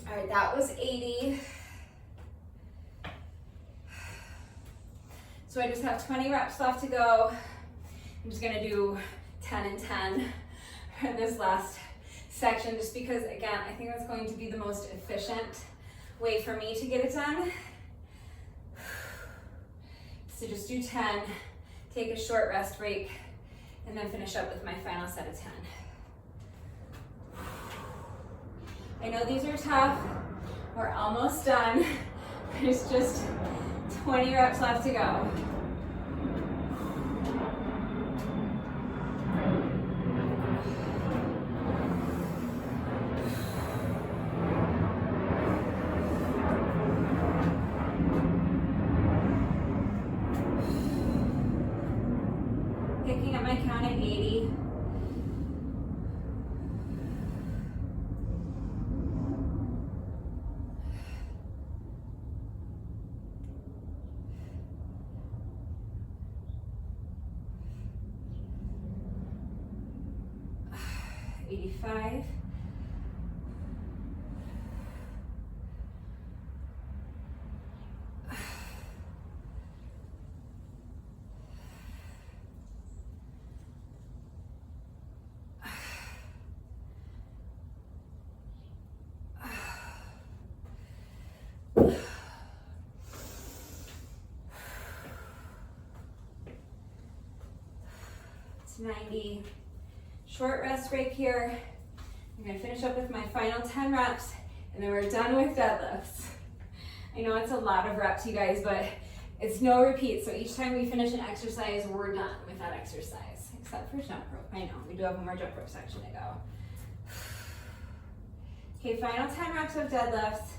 Speaker 1: All right, that was 80. So I just have 20 reps left to go. I'm just gonna do 10 and 10 in this last section, just because, again, I think that's going to be the most efficient way for me to get it done. So just do 10, take a short rest break, and then finish up with my final set of 10. I know these are tough. We're almost done. There's just 20 reps left to go. Picking up my count at 80. $85. It's 90. Short rest break here. I'm gonna finish up with my final 10 reps, and then we're done with deadlifts. I know it's a lot of reps, you guys, but it's no repeat. So each time we finish an exercise, we're done with that exercise, except for jump rope. I know, we do have one more jump rope section to go. Okay, final 10 reps of deadlifts.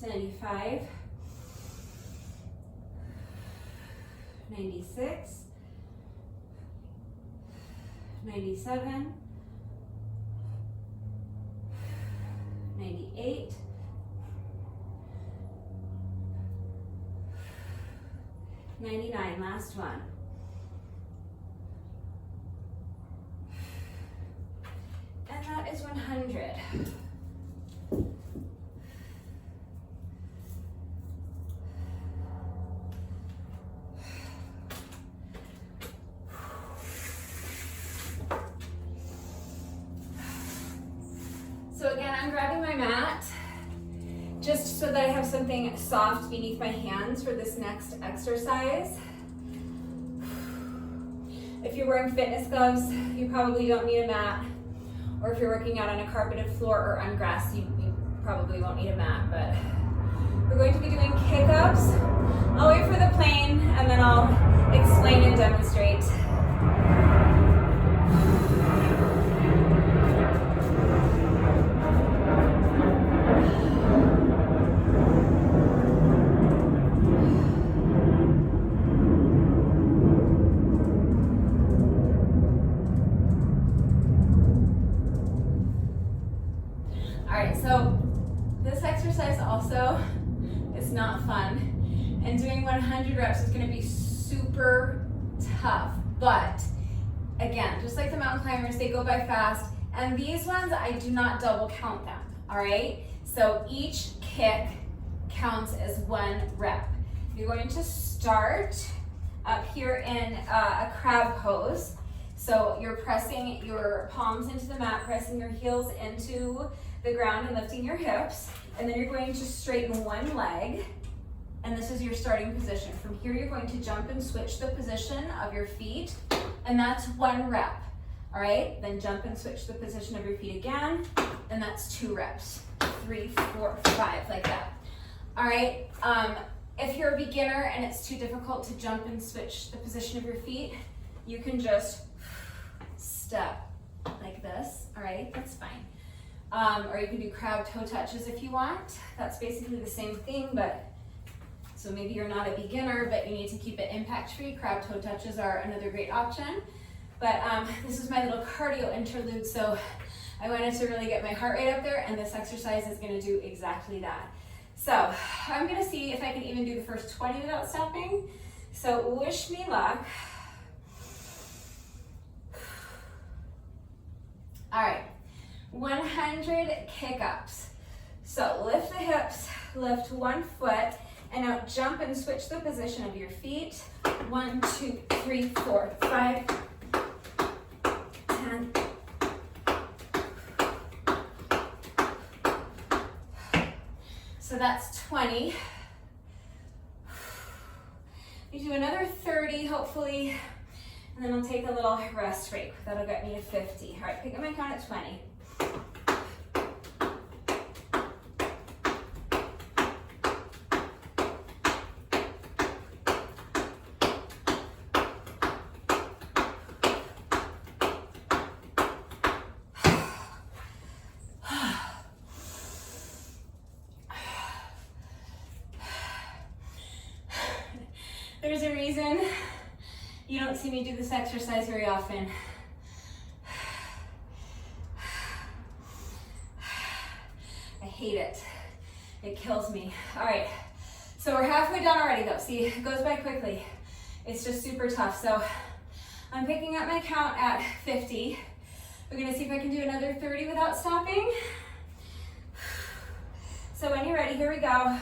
Speaker 1: 95, 96, 97, 98, 99, last one. And that is 100. So again, I'm grabbing my mat just so that I have something soft beneath my hands for this next exercise. If you're wearing fitness gloves, you probably don't need a mat. Or if you're working out on a carpeted floor or on grass, you probably won't need a mat. But we're going to be doing kick-ups. I'll wait for the plane and then I'll explain and demonstrate. So this exercise also is not fun, and doing 100 reps is going to be super tough, but again, just like the mountain climbers, they go by fast, and these ones I do not double count them. All right, so each kick counts as 1 rep. You're going to start up here in a crab pose. So you're pressing your palms into the mat, pressing your heels into the ground and lifting your hips. And then you're going to straighten one leg. And this is your starting position. From here, you're going to jump and switch the position of your feet. And that's 1 rep. All right, then jump and switch the position of your feet again. And that's 2 reps. 3, 4, 5, like that. All right, if you're a beginner and it's too difficult to jump and switch the position of your feet, you can just step like this, all right, that's fine. Or you can do crab toe touches if you want. That's basically the same thing, but so maybe you're not a beginner, but you need to keep it impact-free. Crab toe touches are another great option. But this is my little cardio interlude, so I wanted to really get my heart rate up there, and this exercise is gonna do exactly that. So I'm gonna see if I can even do the first 20 without stopping. So wish me luck. All right, 100 kick-ups. So lift the hips, lift 1 foot, and now jump and switch the position of your feet. 1, 2, 3, 4, 5, 10. So that's 20. You do another 30, hopefully. And then I'll take a little rest break. That'll get me to 50. All right, pick up my count at 20. There's a reason you don't see me do this exercise very often. I hate it. It kills me. All right, so we're halfway done already though. See, it goes by quickly. It's just super tough. So I'm picking up my count at 50. We're gonna see if I can do another 30 without stopping. So when you're ready, here we go.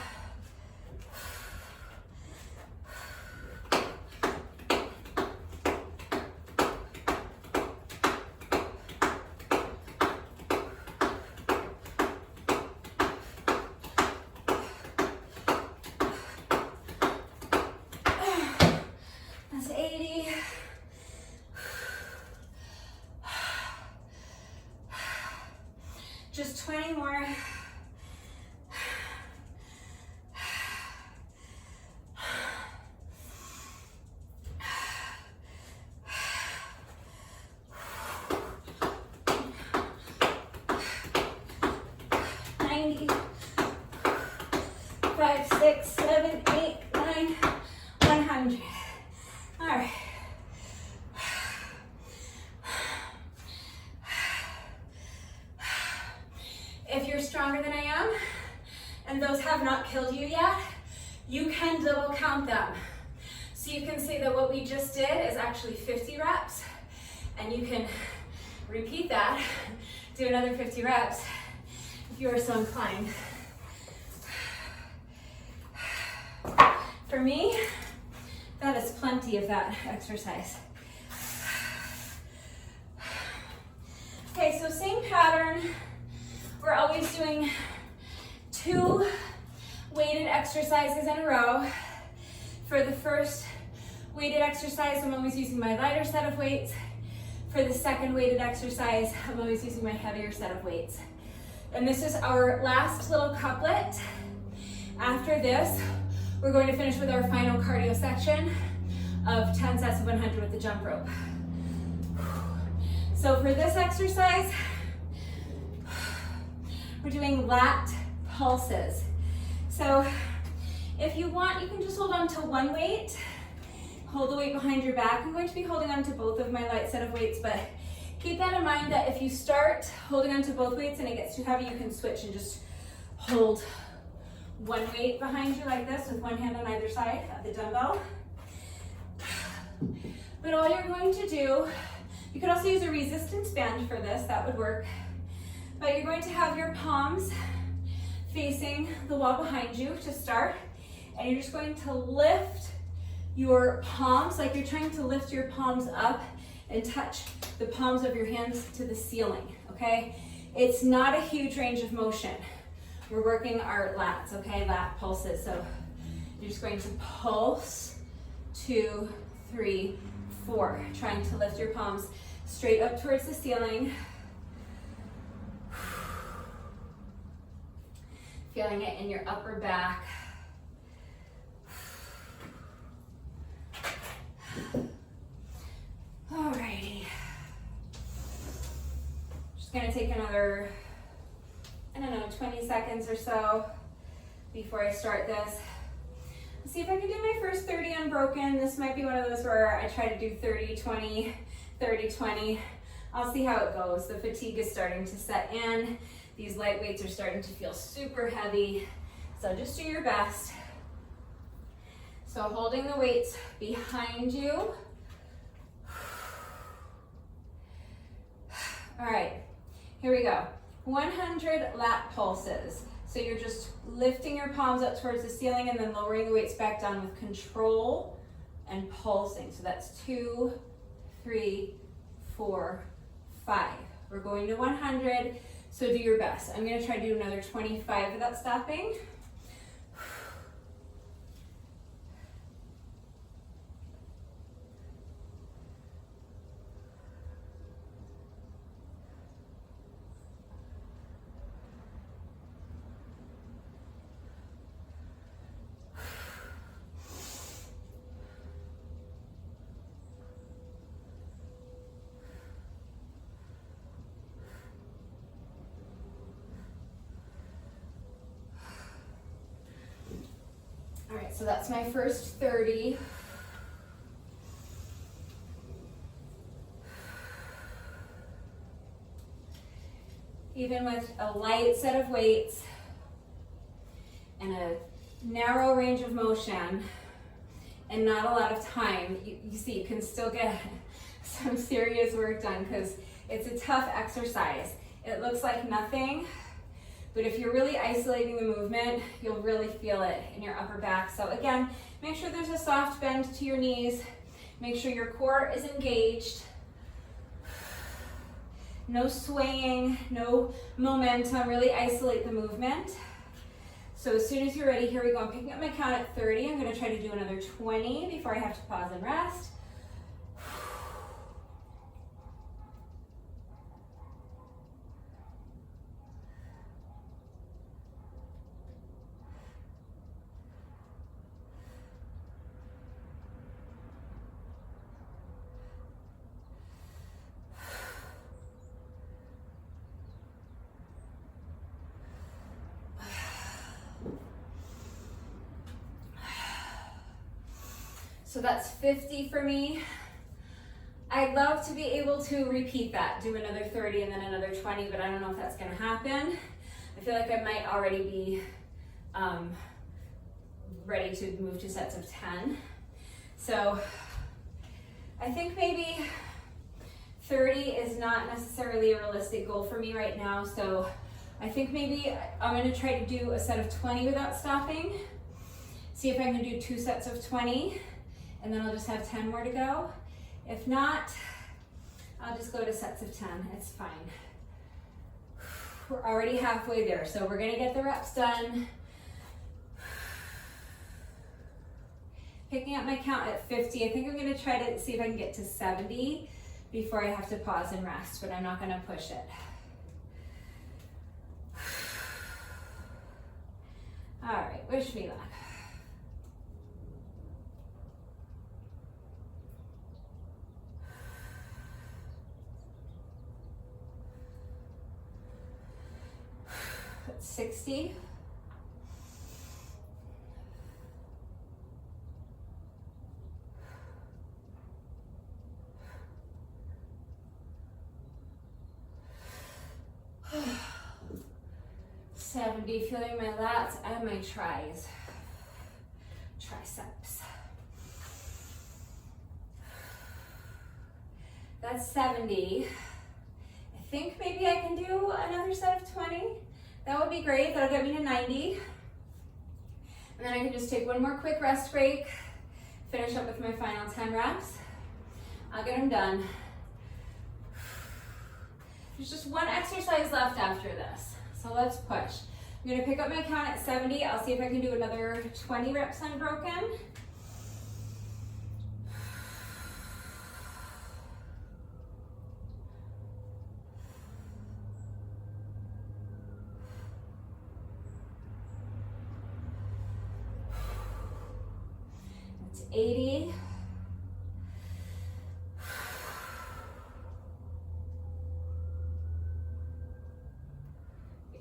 Speaker 1: That's 80. Just 20 more. 7, 8, 9, 100. All right. If you're stronger than I am, and those have not killed you yet, you can double count them. So you can say that what we just did is actually 50 reps, and you can repeat that, do another 50 reps if you are so inclined. For me, that is plenty of that exercise. Okay, so same pattern. We're always doing 2 weighted exercises in a row. For the first weighted exercise, I'm always using my lighter set of weights. For the second weighted exercise, I'm always using my heavier set of weights. And this is our last little couplet. After this, we're going to finish with our final cardio section of 10 sets of 100 with the jump rope. So for this exercise, we're doing lat pulses. So if you want, you can just hold on to one weight. Hold the weight behind your back. I'm going to be holding on to both of my light set of weights, but keep that in mind that if you start holding on to both weights and it gets too heavy, you can switch and just hold one weight behind you like this with one hand on either side of the dumbbell. But all you're going to do, you could also use a resistance band for this, that would work. But you're going to have your palms facing the wall behind you to start, and you're just going to lift your palms like you're trying to lift your palms up and touch the palms of your hands to the ceiling, okay? It's not a huge range of motion. We're working our lats, okay? Lat pulses. So you're just going to pulse, 2, 3, 4. Trying to lift your palms straight up towards the ceiling. Feeling it in your upper back. Alrighty. Just gonna take another, 20 seconds or so before I start this. Let's see if I can do my first 30 unbroken. This might be one of those where I try to do 30, 20, 30, 20. I'll see how it goes. The fatigue is starting to set in. These light weights are starting to feel super heavy. So just do your best. So holding the weights behind you. All right, here we go. 100 lat pulses. So you're just lifting your palms up towards the ceiling and then lowering the weights back down with control and pulsing. So that's 2, 3, 4, 5. We're going to 100, so do your best. I'm gonna try to do another 25 without stopping. All right, so that's my first 30. Even with a light set of weights and a narrow range of motion and not a lot of time, you see you can still get some serious work done because it's a tough exercise. It looks like nothing, but if you're really isolating the movement, you'll really feel it in your upper back. So again, make sure there's a soft bend to your knees. Make sure your core is engaged. No swaying, no momentum, really isolate the movement. So as soon as you're ready, here we go. I'm picking up my count at 30. I'm gonna try to do another 20 before I have to pause and rest. So that's 50 for me. I'd love to be able to repeat that, do another 30 and then another 20, but I don't know if that's gonna happen. I feel like I might already be ready to move to sets of 10. So I think maybe 30 is not necessarily a realistic goal for me right now. So I think maybe I'm gonna try to do a set of 20 without stopping. See if I can do 2 sets of 20, and then I'll just have 10 more to go. If not, I'll just go to sets of 10, it's fine. We're already halfway there, so we're gonna get the reps done. Picking up my count at 50, I think I'm gonna try to see if I can get to 70 before I have to pause and rest, but I'm not gonna push it. All right, wish me luck. That's 60. Feeling my lats and my triceps. That's 70. I think maybe I can do another set of 20. That would be great. That'll get me to 90. And then I can just take one more quick rest break, finish up with my final 10 reps. I'll get them done. There's just one exercise left after this, so let's push. I'm gonna pick up my count at 70. I'll see if I can do another 20 reps unbroken. That's 80.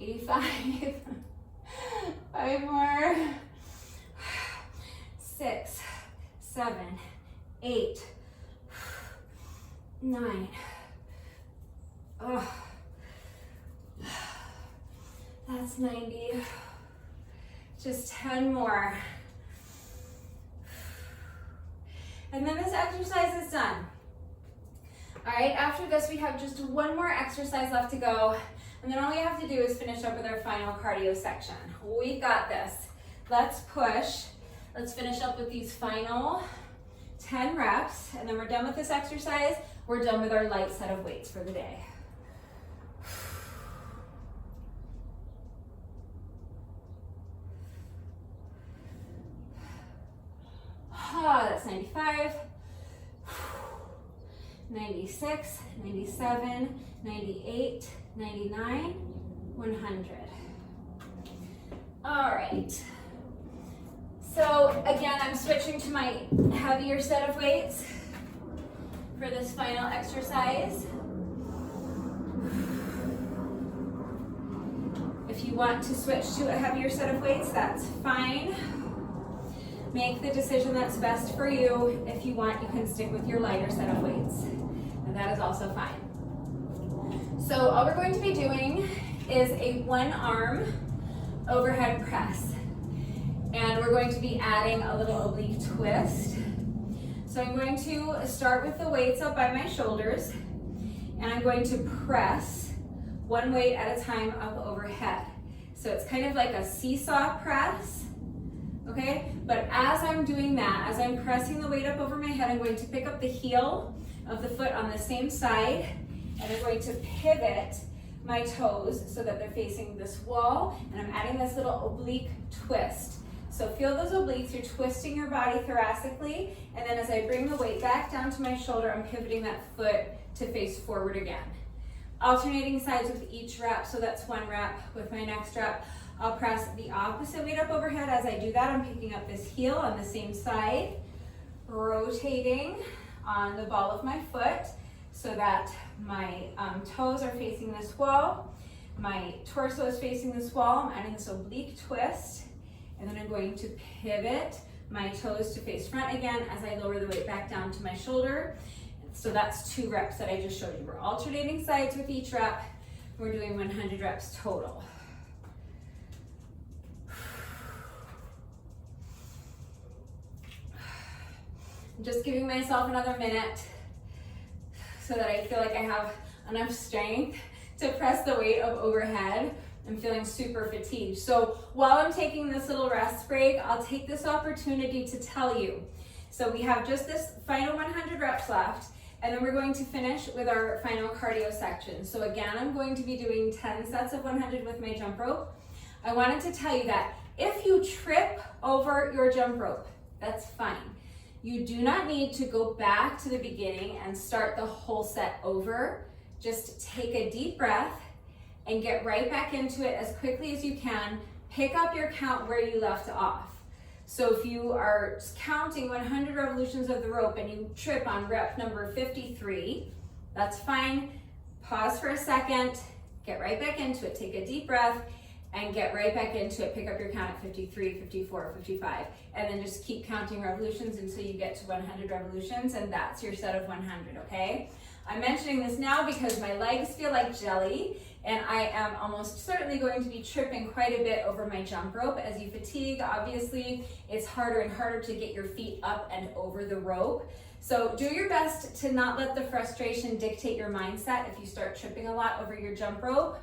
Speaker 1: 85. 5 more. 6, 7, 8, 9. Oh, that's 90. Just 10 more. And then this exercise is done. All right, after this we have just one more exercise left to go. And then all we have to do is finish up with our final cardio section. We've got this. Let's push. Let's finish up with these final 10 reps, and then we're done with this exercise. We're done with our light set of weights for the day. That's 95, 96, 97, 98, 99, 100. All right. So again, I'm switching to my heavier set of weights for this final exercise. If you want to switch to a heavier set of weights, that's fine. Make the decision that's best for you. If you want, you can stick with your lighter set of weights, and that is also fine. So all we're going to be doing is a one-arm overhead press, and we're going to be adding a little oblique twist. So I'm going to start with the weights up by my shoulders, and I'm going to press one weight at a time up overhead. So it's kind of like a seesaw press. Okay, but as I'm doing that, as I'm pressing the weight up over my head, I'm going to pick up the heel of the foot on the same side, and I'm going to pivot my toes so that they're facing this wall, and I'm adding this little oblique twist. So feel those obliques, you're twisting your body thoracically, and then as I bring the weight back down to my shoulder, I'm pivoting that foot to face forward again. Alternating sides with each rep, so that's one rep. With my next rep, I'll press the opposite weight up overhead. As I do that, I'm picking up this heel on the same side, rotating on the ball of my foot so that my toes are facing this wall, my torso is facing this wall. I'm adding this oblique twist, and then I'm going to pivot my toes to face front again as I lower the weight back down to my shoulder. So that's 2 reps that I just showed you. We're alternating sides with each rep. We're doing 100 reps total. I'm just giving myself another minute so that I feel like I have enough strength to press the weight of overhead. I'm feeling super fatigued. So while I'm taking this little rest break, I'll take this opportunity to tell you. So we have just this final 100 reps left, and then we're going to finish with our final cardio section. So again, I'm going to be doing 10 sets of 100 with my jump rope. I wanted to tell you that if you trip over your jump rope, that's fine. You do not need to go back to the beginning and start the whole set over. Just take a deep breath and get right back into it as quickly as you can. Pick up your count where you left off. So if you are counting 100 revolutions of the rope and you trip on rep number 53, that's fine. Pause for a second, get right back into it. Take a deep breath and get right back into it. Pick up your count at 53, 54, 55, and then just keep counting revolutions until you get to 100 revolutions, and that's your set of 100, okay? I'm mentioning this now because my legs feel like jelly, and I am almost certainly going to be tripping quite a bit over my jump rope. As you fatigue, obviously, it's harder and harder to get your feet up and over the rope. So do your best to not let the frustration dictate your mindset if you start tripping a lot over your jump rope.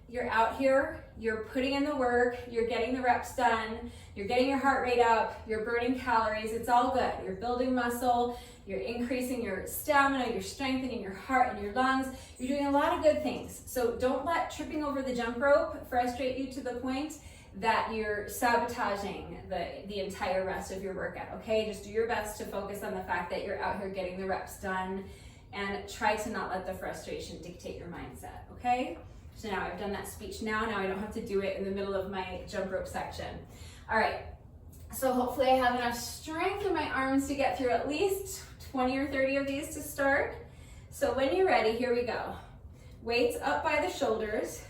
Speaker 1: You're out here, you're putting in the work, you're getting the reps done, you're getting your heart rate up, you're burning calories, it's all good. You're building muscle, you're increasing your stamina, you're strengthening your heart and your lungs, you're doing a lot of good things. So don't let tripping over the jump rope frustrate you to the point that you're sabotaging the entire rest of your workout, okay? Just do your best to focus on the fact that you're out here getting the reps done, and try to not let the frustration dictate your mindset, okay? So now I've done that speech now I don't have to do it in the middle of my jump rope section. All right, so hopefully I have enough strength in my arms to get through at least 20 or 30 of these to start. So when you're ready, here we go. Weights up by the shoulders,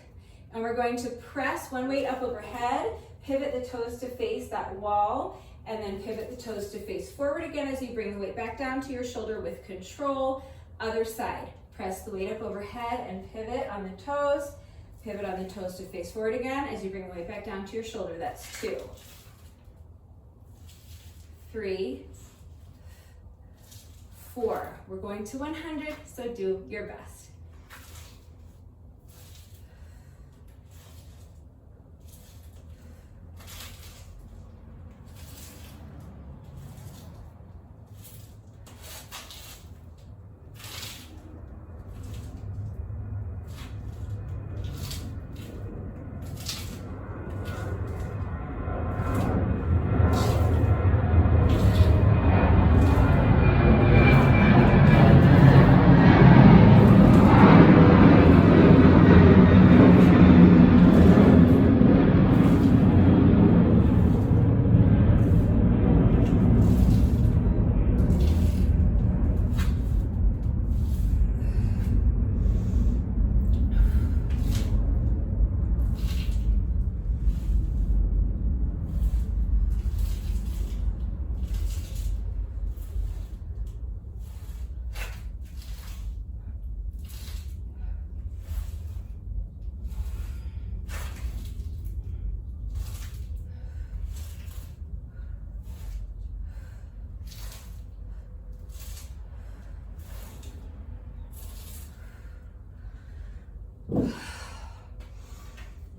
Speaker 1: and we're going to press one weight up overhead, pivot the toes to face that wall, and then pivot the toes to face forward again as you bring the weight back down to your shoulder with control. Other side. Press the weight up overhead and pivot on the toes. Pivot on the toes to face forward again as you bring the weight back down to your shoulder. That's 2, 3, 4. We're going to 100, so do your best.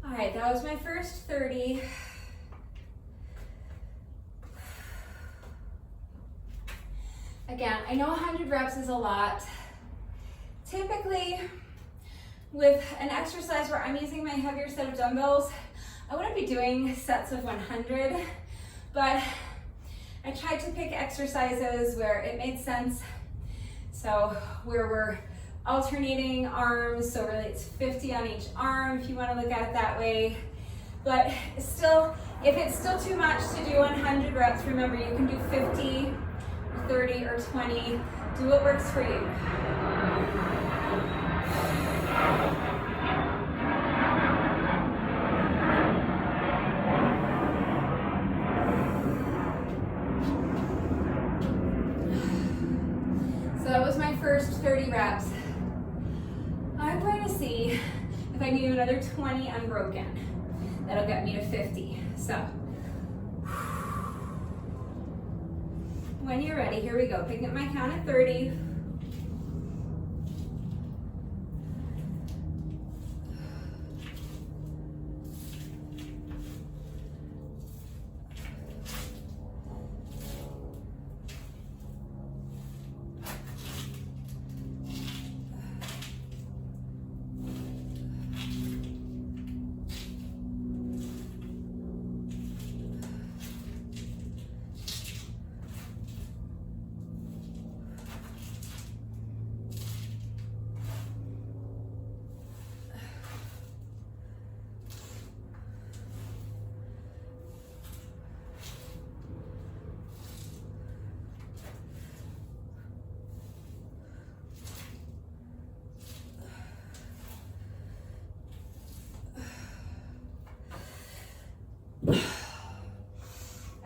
Speaker 1: All right, that was my first 30. Again, I know 100 reps is a lot. Typically, with an exercise where I'm using my heavier set of dumbbells, I wouldn't be doing sets of 100, but I tried to pick exercises where it made sense. So where we're alternating arms, so really it's 50 on each arm if you want to look at it that way. But still, if it's still too much to do 100 reps, remember you can do 50, 30, or 20. Do what works for you. reps. I'm going to see if I can do another 20 unbroken. That'll get me to 50. So, when you're ready, here we go. Picking up my count at 30.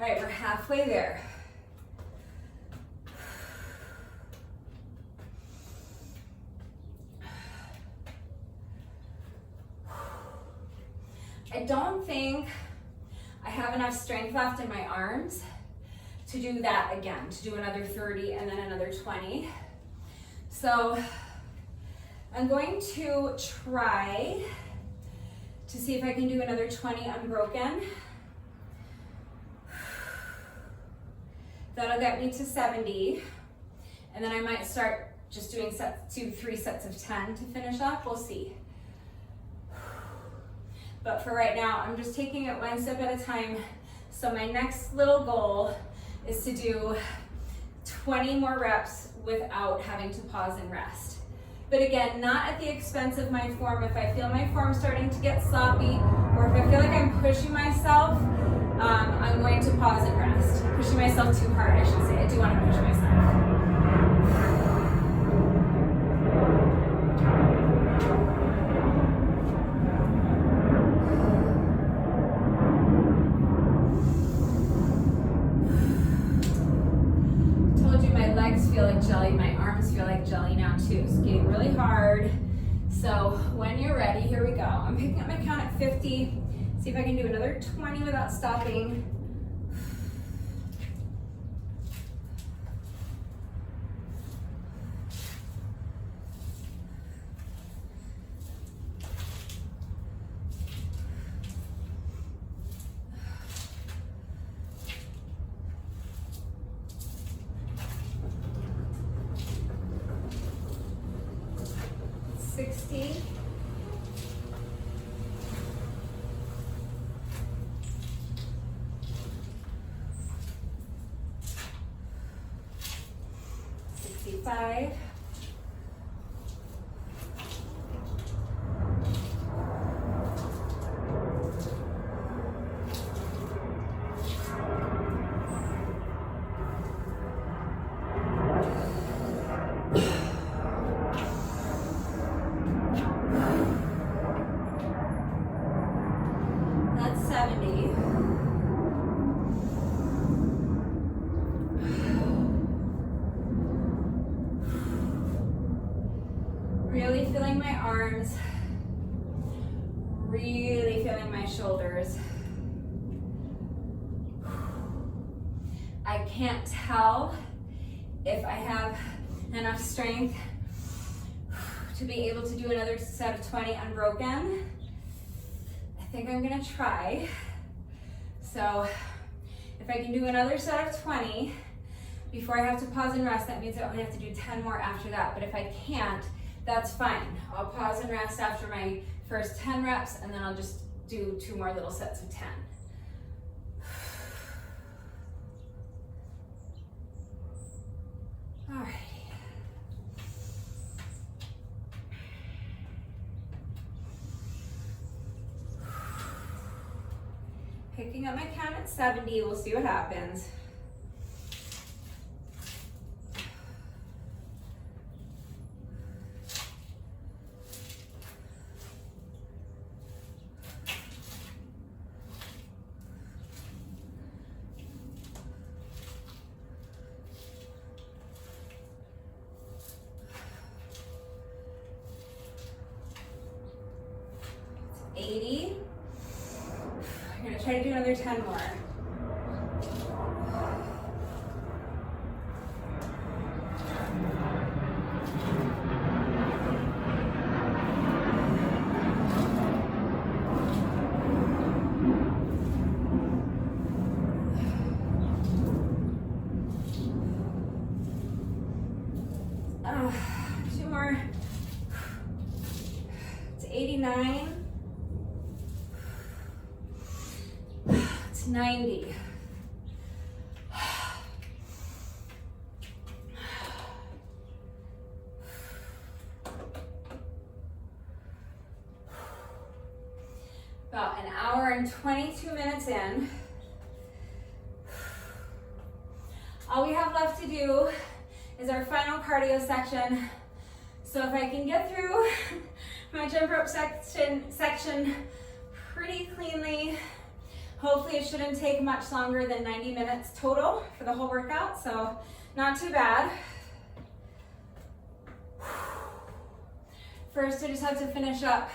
Speaker 1: All right, we're halfway there. I don't think I have enough strength left in my arms to do that again, to do another 30 and then another 20. So I'm going to try to see if I can do another 20 unbroken. That'll get me to 70. And then I might start just doing 3 sets of 10 to finish up. We'll see. But for right now, I'm just taking it one step at a time. So my next little goal is to do 20 more reps without having to pause and rest. But again, not at the expense of my form. If I feel my form starting to get sloppy, or if I feel like I'm pushing myself, I'm going to pause and rest. Pushing myself too hard, I should say. I do want to push myself. Told you my legs feel like jelly, my arms feel like jelly now too. It's getting really hard. So when you're ready, here we go. I'm picking up my count at 50. See if I can do another 20 without stopping. Five. That's 70. Really feeling my arms, really feeling my shoulders. I can't tell if I have enough strength to be able to do another set of 20 unbroken. I think I'm gonna try. So if I can do another set of 20 before I have to pause and rest, that means I only have to do 10 more after that. But if I can't, that's fine. I'll pause and rest after my first 10 reps, and then I'll just do 2 more little sets of 10. All right. Picking up my count at 70, we'll see what happens. try to do another 10 more. Two more. It's 89. It's 90. About an hour and 22 minutes in. All we have left to do is our final cardio section. So if I can get through my jump rope section pretty cleanly, hopefully it shouldn't take much longer than 90 minutes total for the whole workout, so not too bad. First, I just have to finish up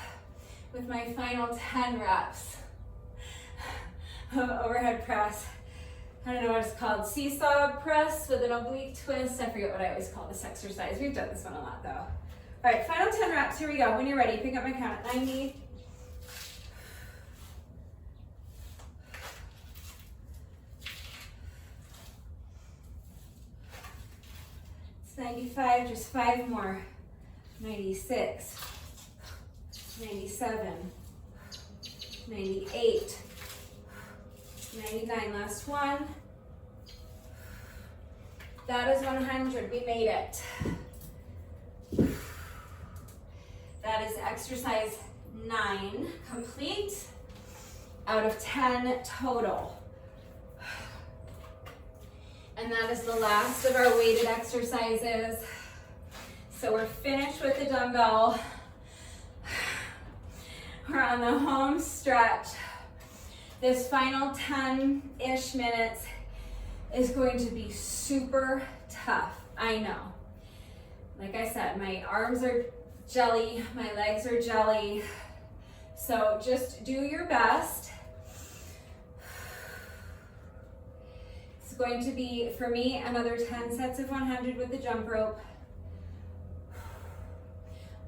Speaker 1: with my final 10 reps of overhead press. I don't know what it's called, seesaw press with an oblique twist. I forget what I always call this exercise. We've done this one a lot though. All right, final 10 reps, here we go. When you're ready, pick up my count at 90. It's 95, just 5 more. 96, 97, 98, 99, last one. That is 100, we made it. That is exercise 9 complete out of 10 total. And that is the last of our weighted exercises. So we're finished with the dumbbell. We're on the home stretch. This final 10-ish minutes is going to be super tough, I know. Like I said, my arms are jelly, my legs are jelly. So just do your best. It's going to be, for me, another 10 sets of 100 with the jump rope.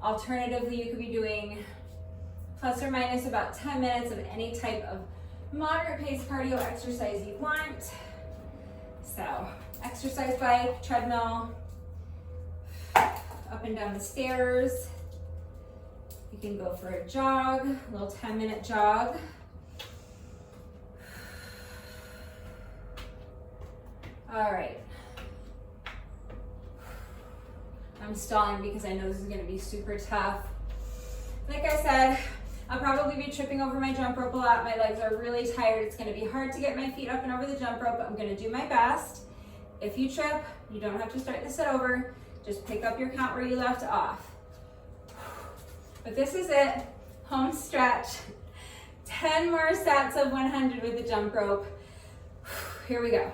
Speaker 1: Alternatively, you could be doing plus or minus about 10 minutes of any type of moderate pace cardio exercise you want. So, exercise bike, treadmill, up and down the stairs. You can go for a jog, a little 10-minute jog. All right. I'm stalling because I know this is going to be super tough. Like I said, I'll probably be tripping over my jump rope a lot. My legs are really tired. It's going to be hard to get my feet up and over the jump rope, but I'm going to do my best. If you trip, you don't have to start to sit over. Just pick up your count where you left off. But this is it. Home stretch. 10 more sets of 100 with the jump rope. Here we go.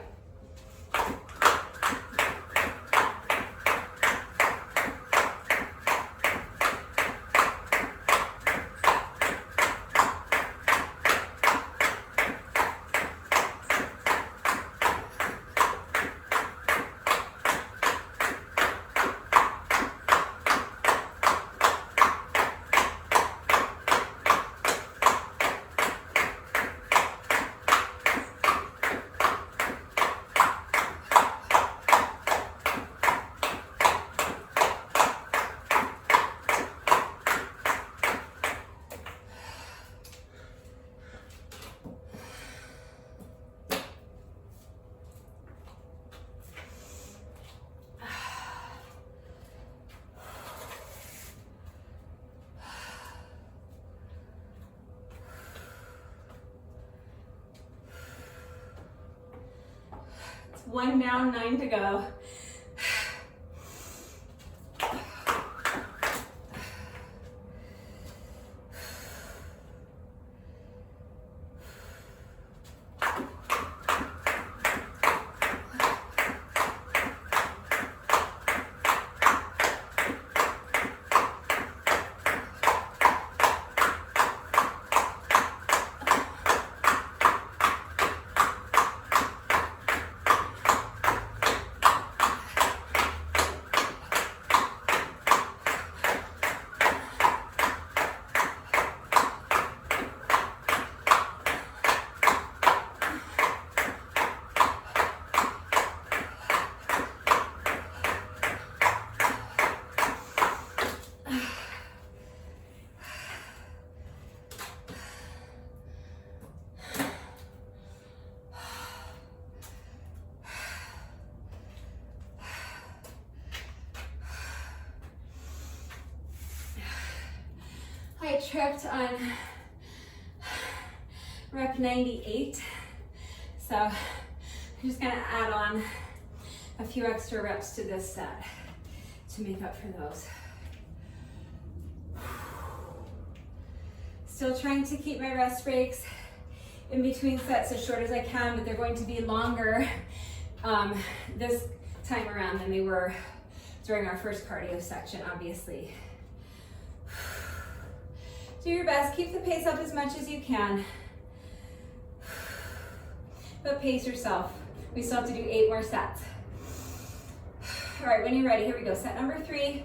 Speaker 1: One down, 9 to go. I tripped on rep 98. So I'm just gonna add on a few extra reps to this set to make up for those. Still trying to keep my rest breaks in between sets as short as I can, but they're going to be longer this time around than they were during our first cardio section, obviously. Do your best, keep the pace up as much as you can, but pace yourself. We still have to do 8 more sets. All right, when you're ready, here we go. Set number 3.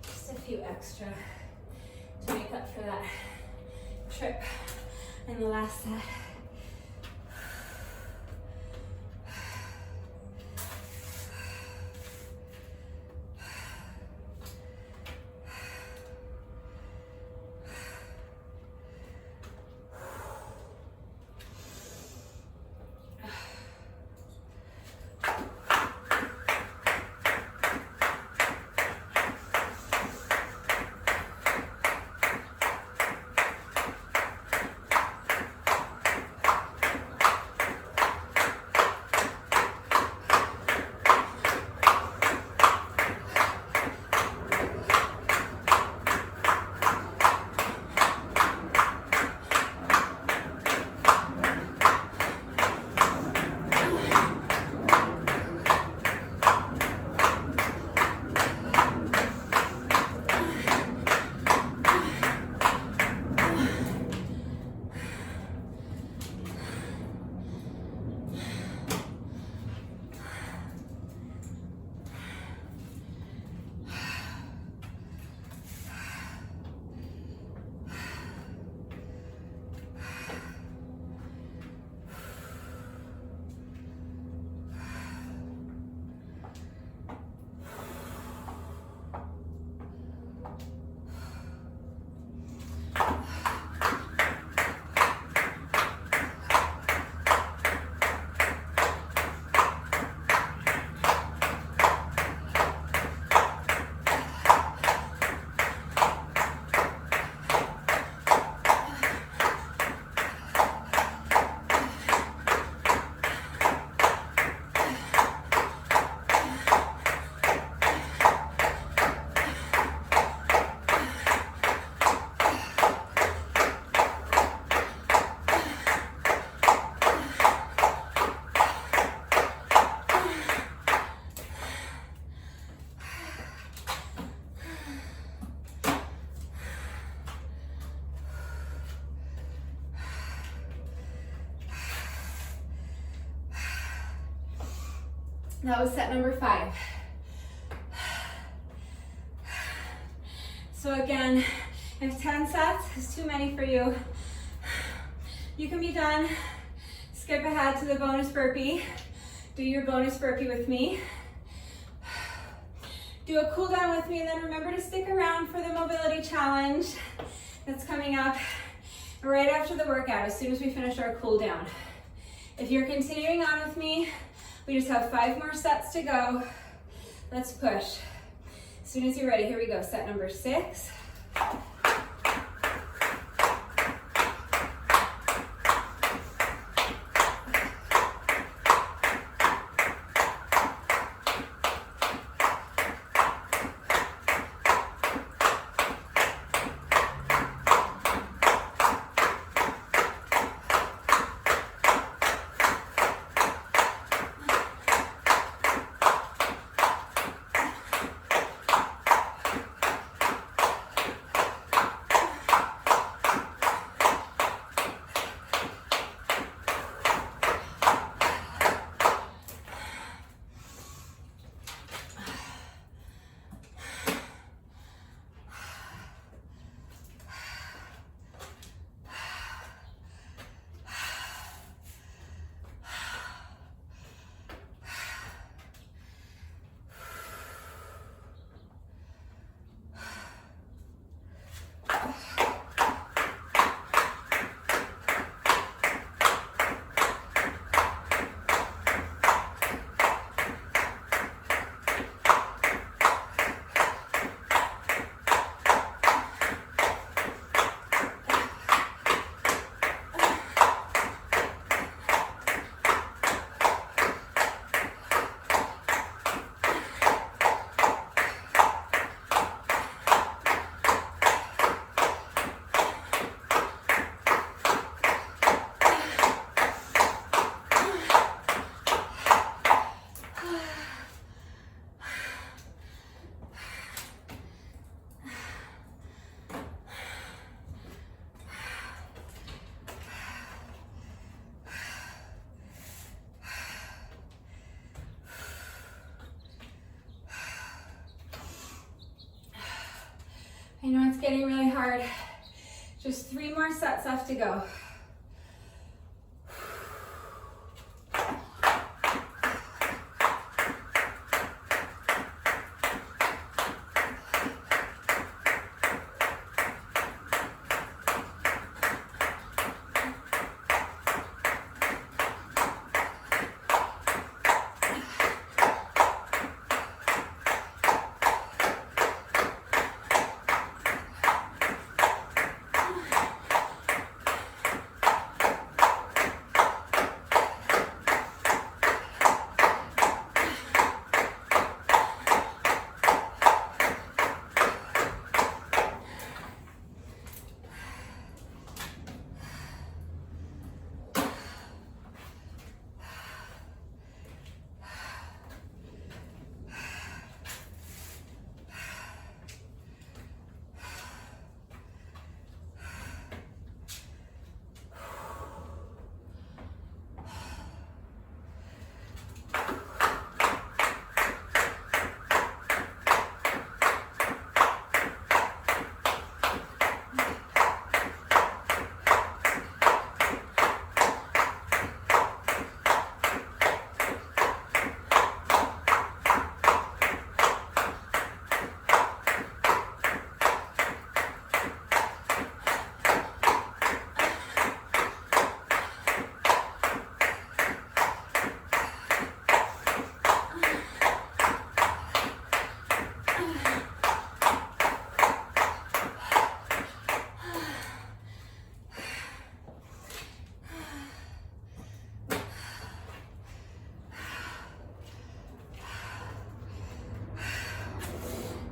Speaker 1: Just a few extra to make up for that trip in the last set. That was set number 5. So again, if 10 sets is too many for you, you can be done. Skip ahead to the bonus burpee. Do your bonus burpee with me. Do a cool down with me, and then remember to stick around for the mobility challenge that's coming up right after the workout, as soon as we finish our cool down. If you're continuing on with me, we just have 5 more sets to go. Let's push. As soon as you're ready, here we go. Set number 6. I know it's getting really hard. Just 3 more sets left to go.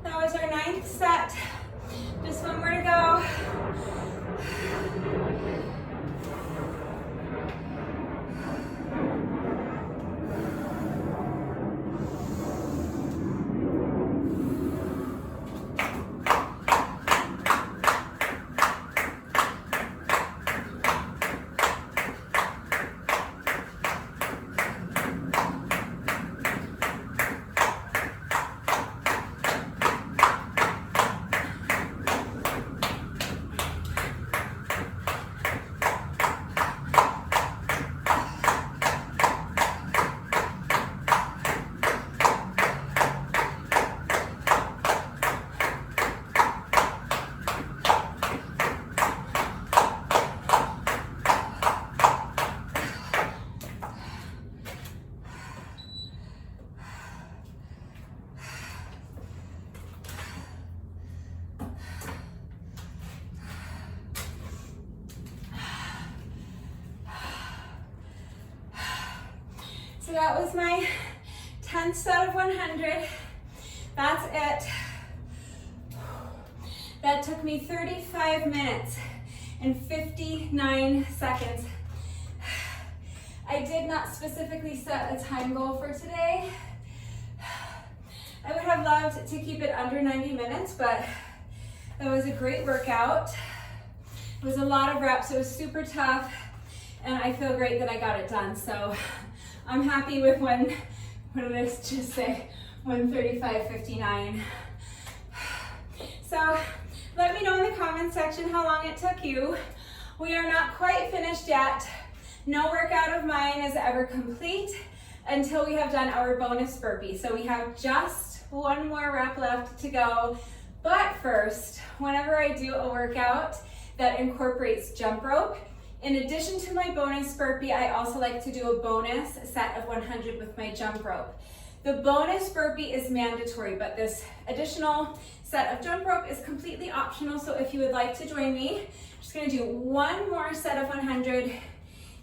Speaker 1: That was our 9th set. Just 1 more to go. So that was my 10th set of 100. That's it. That took me 35 minutes and 59 seconds. I did not specifically set a time goal for today. I would have loved to keep it under 90 minutes, but that was a great workout. It was a lot of reps, it was super tough, and I feel great that I got it done. So I'm happy with what did I just say? 1:35:59. So let me know in the comments section how long it took you. We are not quite finished yet. No workout of mine is ever complete until we have done our bonus burpee. So we have just 1 more rep left to go. But first, whenever I do a workout that incorporates jump rope, in addition to my bonus burpee, I also like to do a bonus set of 100 with my jump rope. The bonus burpee is mandatory, but this additional set of jump rope is completely optional. So if you would like to join me, I'm just gonna do 1 more set of 100.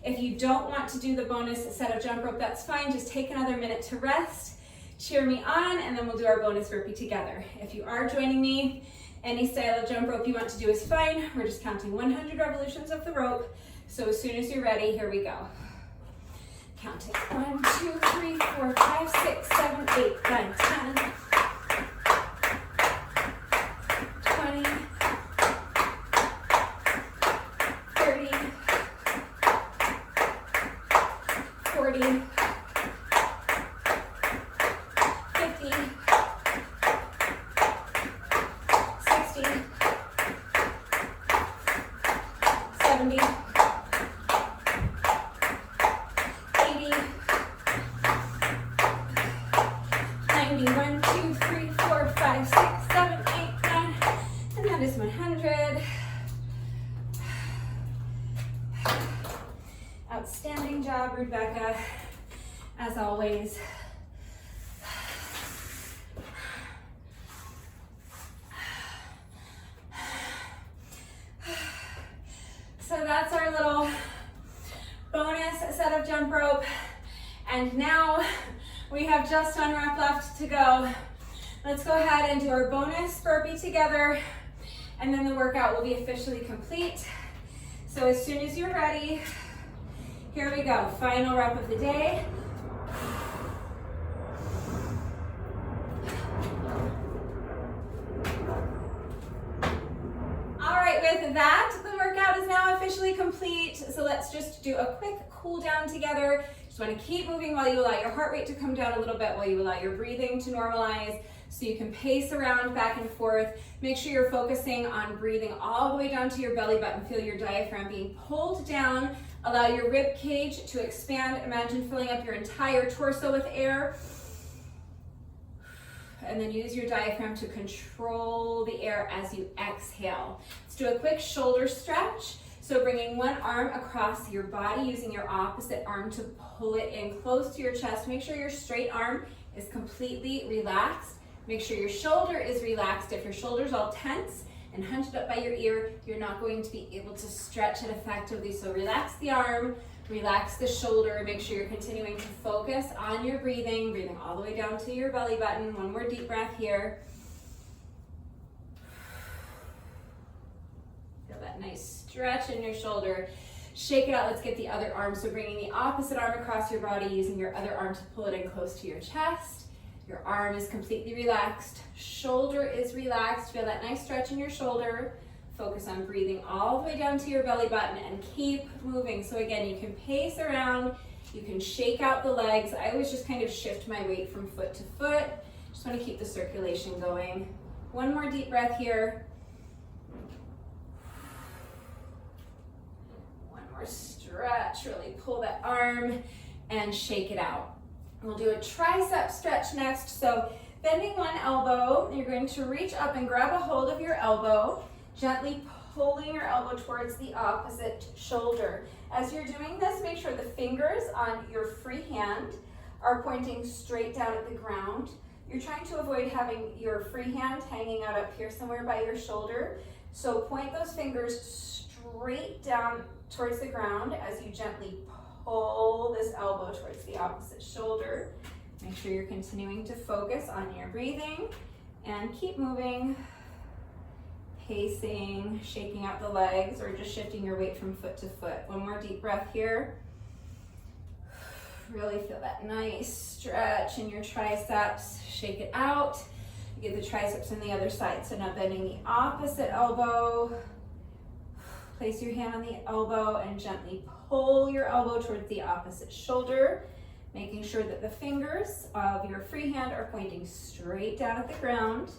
Speaker 1: If you don't want to do the bonus set of jump rope, that's fine. Just take another minute to rest, cheer me on, and then we'll do our bonus burpee together. If you are joining me, any style of jump rope you want to do is fine. We're just counting 100 revolutions of the rope. So as soon as you're ready, here we go. Count it. 1, 2, 3, 4, 5, 6, 7, 8, 9, 10, 20, 30, 40, 50, 60, me. 1, 2, 3, 4, 5, 6, 7, 8, 9, and that is 100. Outstanding job, Rebecca, as always. So that's our little bonus set of jump rope. And now we have just 1 rep left to go. Let's go ahead and do our bonus burpee together, and then the workout will be officially complete. So as soon as you're ready, here we go. Final rep of the day. All right, with that, the workout is now officially complete. So let's just do a quick cool down together. Just want to keep moving while you allow your heart rate to come down a little bit, while you allow your breathing to normalize, so you can pace around back and forth. Make sure you're focusing on breathing all the way down to your belly button. Feel your diaphragm being pulled down. Allow your rib cage to expand. Imagine filling up your entire torso with air. And then use your diaphragm to control the air as you exhale. Let's do a quick shoulder stretch. So bringing one arm across your body, using your opposite arm to pull it in close to your chest. Make sure your straight arm is completely relaxed. Make sure your shoulder is relaxed. If your shoulder's all tense and hunched up by your ear, you're not going to be able to stretch it effectively. So relax the arm, relax the shoulder. Make sure you're continuing to focus on your breathing, breathing all the way down to your belly button. One more deep breath here. Feel that nice stretch in your shoulder. Shake it out. Let's get the other arm. So bringing the opposite arm across your body, using your other arm to pull it in close to your chest. Your arm is completely relaxed. Shoulder is relaxed. Feel that nice stretch in your shoulder. Focus on breathing all the way down to your belly button and keep moving. So again, you can pace around. You can shake out the legs. I always just kind of shift my weight from foot to foot. Just want to keep the circulation going. One more deep breath here. One more stretch. Really pull that arm and shake it out. We'll do a tricep stretch next. So bending one elbow, you're going to reach up and grab a hold of your elbow, gently pulling your elbow towards the opposite shoulder. As you're doing this, make sure the fingers on your free hand are pointing straight down at the ground. You're trying to avoid having your free hand hanging out up here somewhere by your shoulder. So point those fingers straight down towards the ground as you gently pull this elbow towards the opposite shoulder. Make sure you're continuing to focus on your breathing and keep moving, pacing, shaking out the legs, or just shifting your weight from foot to foot. One more deep breath here. Really feel that nice stretch in your triceps. Shake it out. You get the triceps on the other side. So now bending the opposite elbow. Place your hand on the elbow and gently pull your elbow towards the opposite shoulder, making sure that the fingers of your free hand are pointing straight down at the ground.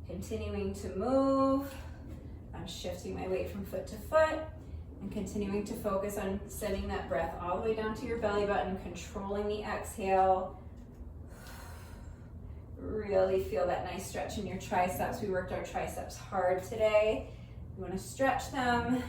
Speaker 1: Continuing to move. I'm shifting my weight from foot to foot and continuing to focus on sending that breath all the way down to your belly button, controlling the exhale. Really feel that nice stretch in your triceps. We worked our triceps hard today. You want to stretch them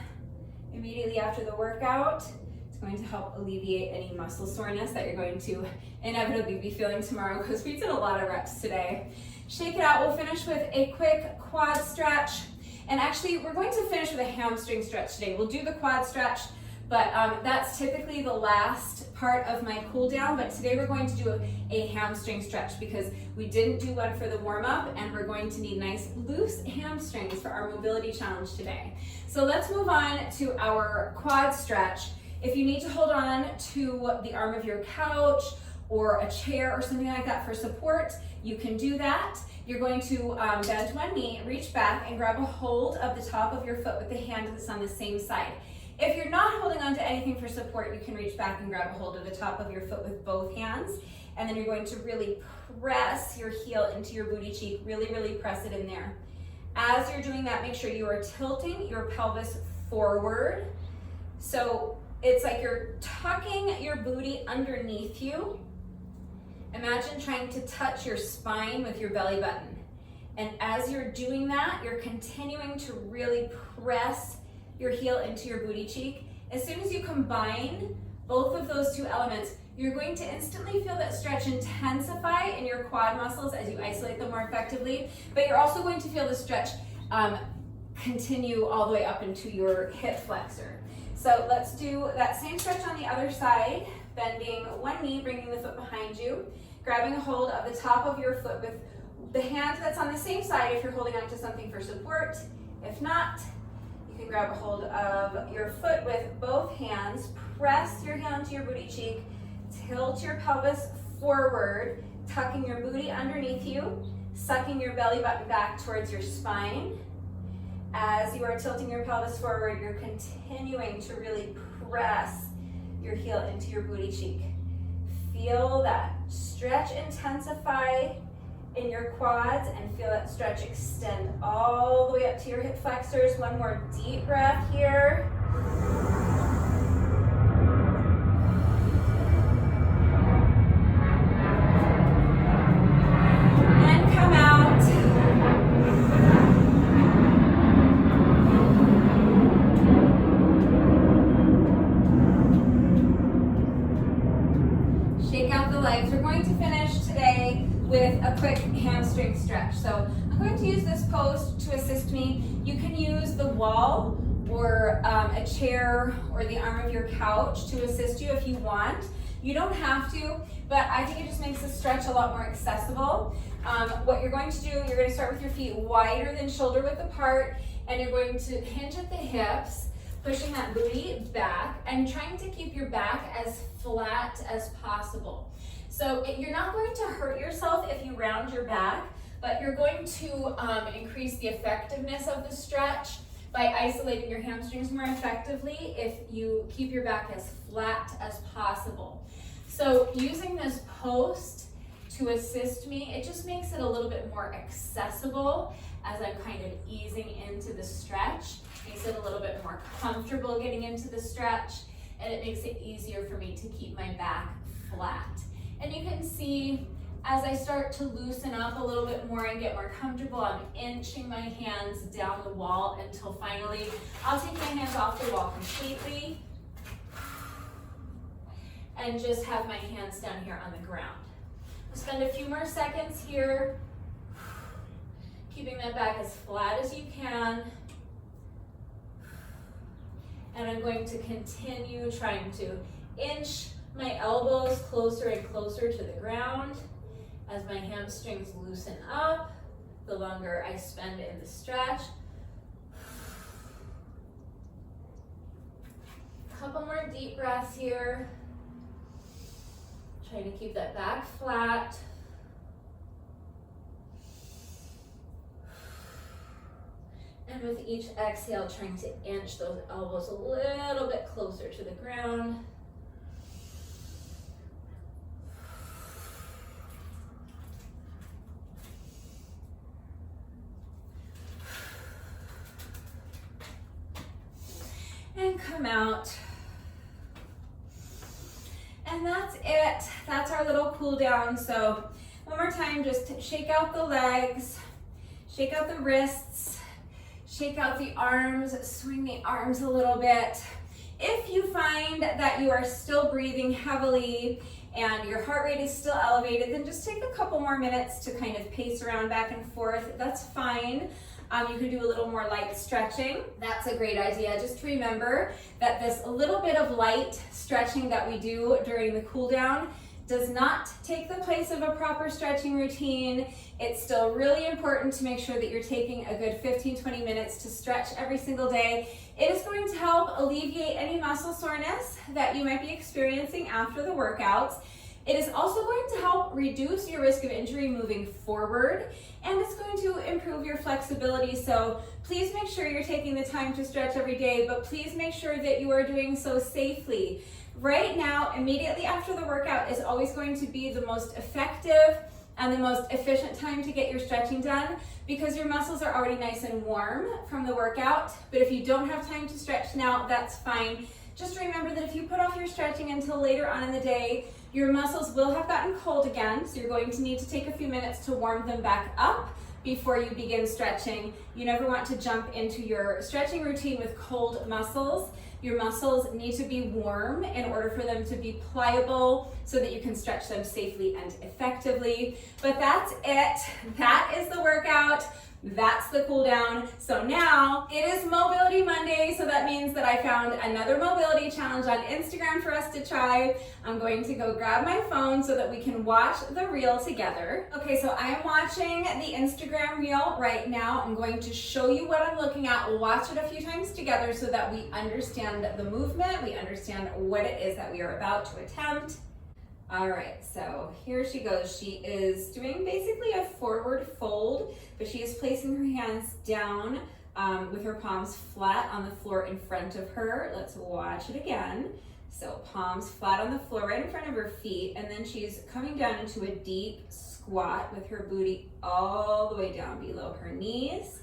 Speaker 1: immediately after the workout. It's going to help alleviate any muscle soreness that you're going to inevitably be feeling tomorrow because we did a lot of reps today. Shake it out. We'll finish with a quick quad stretch. And actually, we're going to finish with a hamstring stretch today. We'll do the quad stretch, but that's typically the last part of my cool down. But today we're going to do a hamstring stretch because we didn't do one for the warm up, and we're going to need nice loose hamstrings for our mobility challenge today. So let's move on to our quad stretch. If you need to hold on to the arm of your couch or a chair or something like that for support, you can do that. You're going to bend one knee, reach back, and grab a hold of the top of your foot with the hand that's on the same side. If you're not holding on to anything for support, you can reach back and grab a hold of the top of your foot with both hands. And then you're going to really press your heel into your booty cheek, really, really press it in there. As you're doing that, make sure you are tilting your pelvis forward. So it's like you're tucking your booty underneath you, imagine trying to touch your spine with your belly button. And as you're doing that, you're continuing to really press your heel into your booty cheek. As soon as you combine both of those two elements, you're going to instantly feel that stretch intensify in your quad muscles as you isolate them more effectively, but you're also going to feel the stretch continue all the way up into your hip flexor. So let's do that same stretch on the other side, bending one knee, bringing the foot behind you, grabbing a hold of the top of your foot with the hand that's on the same side if you're holding onto something for support. If not, you can grab a hold of your foot with both hands, press your heel into your booty cheek, tilt your pelvis forward, tucking your booty underneath you, sucking your belly button back towards your spine. As you are tilting your pelvis forward, you're continuing to really press your heel into your booty cheek. Feel that stretch intensify in your quads and feel that stretch extend all the way up to your hip flexors. One more deep breath here. And come out. Shake out the legs. We're going to finish today with a quick hamstring stretch. So I'm going to use this pose to assist me. You can use the wall or a chair or the arm of your couch to assist you if you want. You don't have to, but I think it just makes the stretch a lot more accessible. What you're going to do, you're going to start with your feet wider than shoulder width apart, and you're going to hinge at the hips, pushing that booty back and trying to keep your back as flat as possible. So you're not going to hurt yourself if you round your back, but you're going to increase the effectiveness of the stretch by isolating your hamstrings more effectively if you keep your back as flat as possible. So using this post to assist me, it just makes it a little bit more accessible as I'm kind of easing into the stretch. Makes it a little bit more comfortable getting into the stretch, and it makes it easier for me to keep my back flat. And you can see as I start to loosen up a little bit more and get more comfortable, I'm inching my hands down the wall until finally I'll take my hands off the wall completely and just have my hands down here on the ground. We'll spend a few more seconds here, keeping that back as flat as you can. And I'm going to continue trying to inch my elbows closer and closer to the ground as my hamstrings loosen up, the longer I spend in the stretch. Couple more deep breaths here. Trying to keep that back flat. And with each exhale, trying to inch those elbows a little bit closer to the ground. And come out. And that's it. That's our little cool down. So one more time, just shake out the legs, shake out the wrists, shake out the arms, swing the arms a little bit. If you find that you are still breathing heavily and your heart rate is still elevated, then just take a couple more minutes to kind of pace around back and forth. That's fine. You can do a little more light stretching. That's a great idea. Just remember that this little bit of light stretching that we do during the cool down does not take the place of a proper stretching routine. It's still really important to make sure that you're taking a good 15-20 minutes to stretch every single day. It is going to help alleviate any muscle soreness that you might be experiencing after the workouts. It is also going to help reduce your risk of injury moving forward, and it's going to improve your flexibility. So please make sure you're taking the time to stretch every day, but please make sure that you are doing so safely. Right now, immediately after the workout is always going to be the most effective and the most efficient time to get your stretching done because your muscles are already nice and warm from the workout. But if you don't have time to stretch now, that's fine. Just remember that if you put off your stretching until later on in the day, Your muscles will have gotten cold again, so you're going to need to take a few minutes to warm them back up before you begin stretching. You never want to jump into your stretching routine with cold muscles. Your muscles need to be warm in order for them to be pliable so that you can stretch them safely and effectively. But that's it. That is the workout. That's the cool down. So now it is Mobility Monday, so that means that I found another mobility challenge on Instagram for us to try. I'm going to go grab my phone so that we can watch the reel together. Okay, so I am watching the Instagram reel right now. I'm going to show you what I'm looking at. We'll watch it a few times together so that we understand the movement, we understand what it is that we are about to attempt. All right, so here she goes. She is doing basically a forward fold, but she is placing her hands down with her palms flat on the floor in front of her. Let's watch it again. So palms flat on the floor right in front of her feet, and then she's coming down into a deep squat with her booty all the way down below her knees.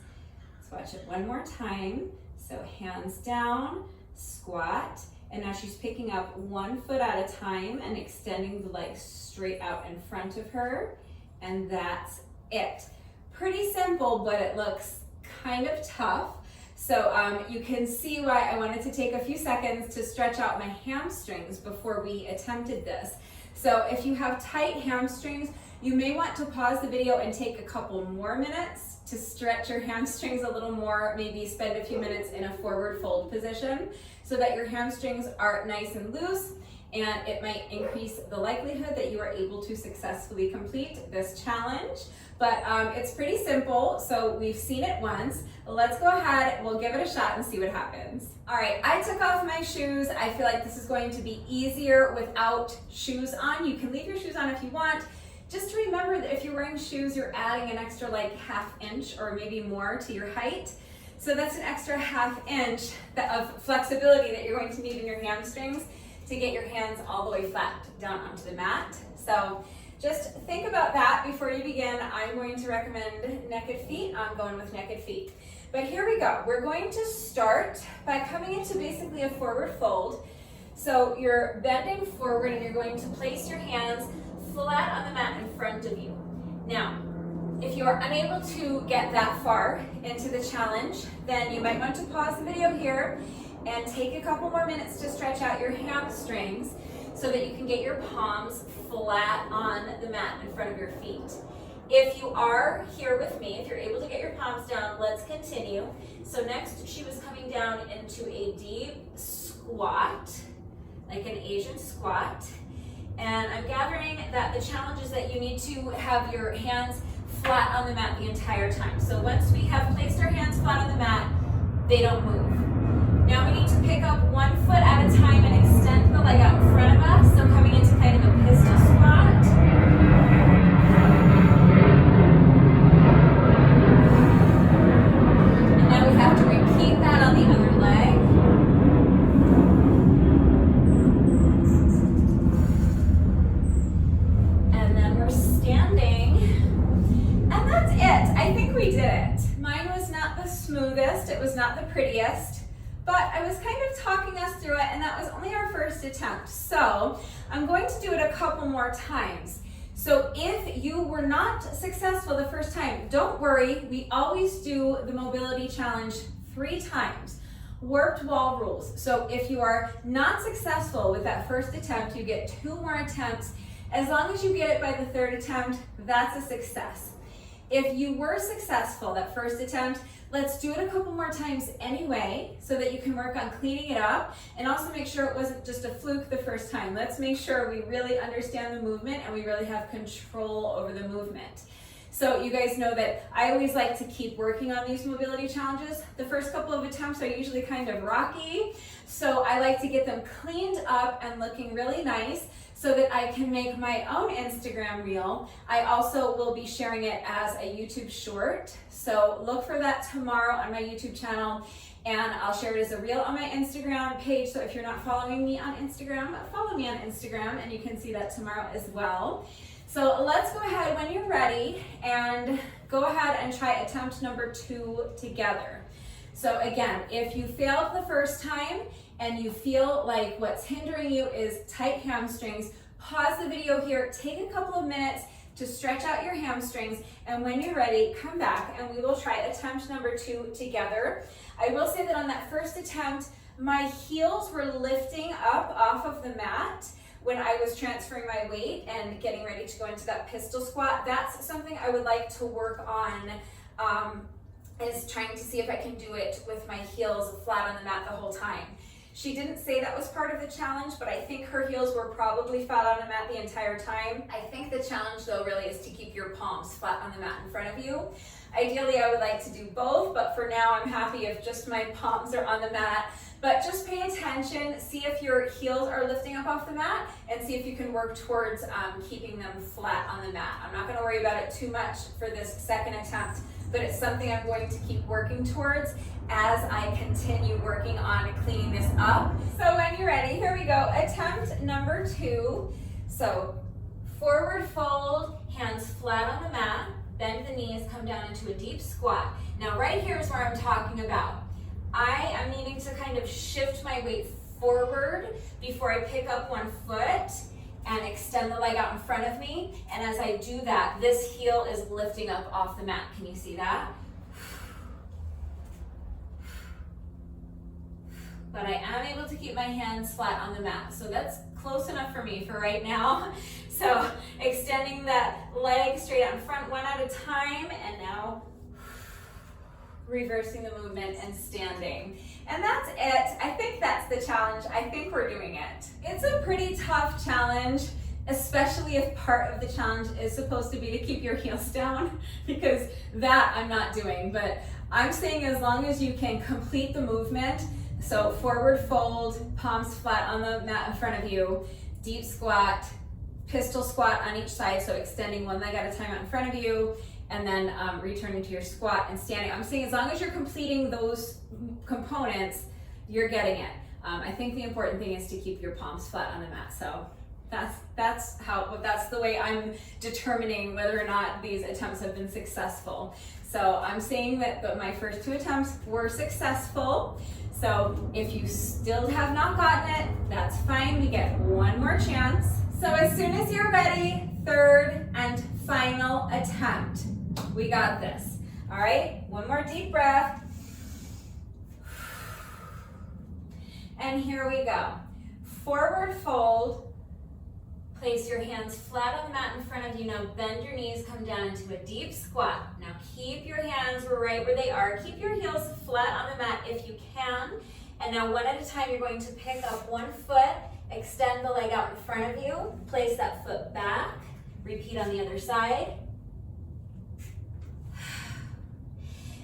Speaker 1: Let's watch it one more time. So hands down, squat. And now she's picking up one foot at a time and extending the legs straight out in front of her. And that's it. Pretty simple, but it looks kind of tough. So you can see why I wanted to take a few seconds to stretch out my hamstrings before we attempted this. So if you have tight hamstrings, you may want to pause the video and take a couple more minutes to stretch your hamstrings a little more, maybe spend a few minutes in a forward fold position so that your hamstrings are nice and loose, and it might increase the likelihood that you are able to successfully complete this challenge. But it's pretty simple, so we've seen it once. Let's go ahead, we'll give it a shot and see what happens. All right, I took off my shoes. I feel like this is going to be easier without shoes on. You can leave your shoes on if you want. Just remember that if you're wearing shoes, you're adding an extra like ½ inch or maybe more to your height. So that's an extra ½ inch of flexibility that you're going to need in your hamstrings to get your hands all the way flat down onto the mat. So just think about that before you begin. I'm going to recommend naked feet. I'm going with naked feet. But here we go. We're going to start by coming into basically a forward fold. So you're bending forward and you're going to place your hands flat on the mat in front of you. Now, if you are unable to get that far into the challenge, then you might want to pause the video here and take a couple more minutes to stretch out your hamstrings so that you can get your palms flat on the mat in front of your feet. If you are here with me, if you're able to get your palms down, let's continue. So next, she was coming down into a deep squat, like an Asian squat. And I'm gathering that the challenge is that you need to have your hands flat on the mat the entire time. So once we have placed our hands flat on the mat, they don't move. Now we need to pick up one foot at a time and extend the leg out in front of us. So coming into kind of a pistol squat. And now we have to repeat that on the other leg. We did it. Mine was not the smoothest, it was not the prettiest, but I was kind of talking us through it, and that was only our first attempt. So I'm going to do it a couple more times. So if you were not successful the first time, don't worry. We always do the mobility challenge 3 times. Warped wall rules. So if you are not successful with that first attempt, you get 2 more attempts. As long as you get it by the 3rd attempt, that's a success. If you were successful that first attempt, let's do it a couple more times anyway so that you can work on cleaning it up and also make sure it wasn't just a fluke the first time. Let's make sure we really understand the movement and we really have control over the movement. So you guys know that I always like to keep working on these mobility challenges. The first couple of attempts are usually kind of rocky, so I like to get them cleaned up and looking really nice so that I can make my own Instagram reel. I also will be sharing it as a YouTube short, so look for that tomorrow on my YouTube channel, and I'll share it as a reel on my Instagram page. So if you're not following me on Instagram, follow me on Instagram and you can see that tomorrow as well. So let's go ahead when you're ready and go ahead and try attempt number 2 together. So again, if you failed the first time and you feel like what's hindering you is tight hamstrings, pause the video here, take a couple of minutes to stretch out your hamstrings, and when you're ready, come back and we will try attempt number 2 together. I will say that on that first attempt, my heels were lifting up off of the mat when I was transferring my weight and getting ready to go into that pistol squat. That's something I would like to work on, is trying to see if I can do it with my heels flat on the mat the whole time. She didn't say that was part of the challenge, but I think her heels were probably flat on the mat the entire time. I think the challenge though really is to keep your palms flat on the mat in front of you. Ideally, I would like to do both, but for now I'm happy if just my palms are on the mat. But just pay attention, see if your heels are lifting up off the mat, and see if you can work towards keeping them flat on the mat. I'm not gonna worry about it too much for this second attempt, but it's something I'm going to keep working towards as I continue working on cleaning this up. So when you're ready, here we go. Attempt number 2. So forward fold, hands flat on the mat, bend the knees, come down into a deep squat. Now right here is where I'm talking about. I am needing to kind of shift my weight forward before I pick up one foot and extend the leg out in front of me. And as I do that, this heel is lifting up off the mat. Can you see that? But I am able to keep my hands flat on the mat. So that's close enough for me for right now. So extending that leg straight out in front one at a time, and now reversing the movement and standing. And that's it. I think that's the challenge. I think we're doing it. It's a pretty tough challenge, especially if part of the challenge is supposed to be to keep your heels down, because that I'm not doing. But I'm saying as long as you can complete the movement, so forward fold, palms flat on the mat in front of you, deep squat, pistol squat on each side, so extending one leg at a time out in front of you, and then returning to your squat and standing. I'm saying as long as you're completing those components, you're getting it. I think the important thing is to keep your palms flat on the mat. So that's the way I'm determining whether or not these attempts have been successful. So I'm saying that my first 2 attempts were successful. So if you still have not gotten it, that's fine. We get one more chance. So as soon as you're ready, third and final attempt. We got this. All right, one more deep breath. And here we go. Forward fold. Place your hands flat on the mat in front of you. Now bend your knees, come down into a deep squat. Now keep your hands right where they are. Keep your heels flat on the mat if you can. And now one at a time, you're going to pick up one foot, extend the leg out in front of you, place that foot back, repeat on the other side.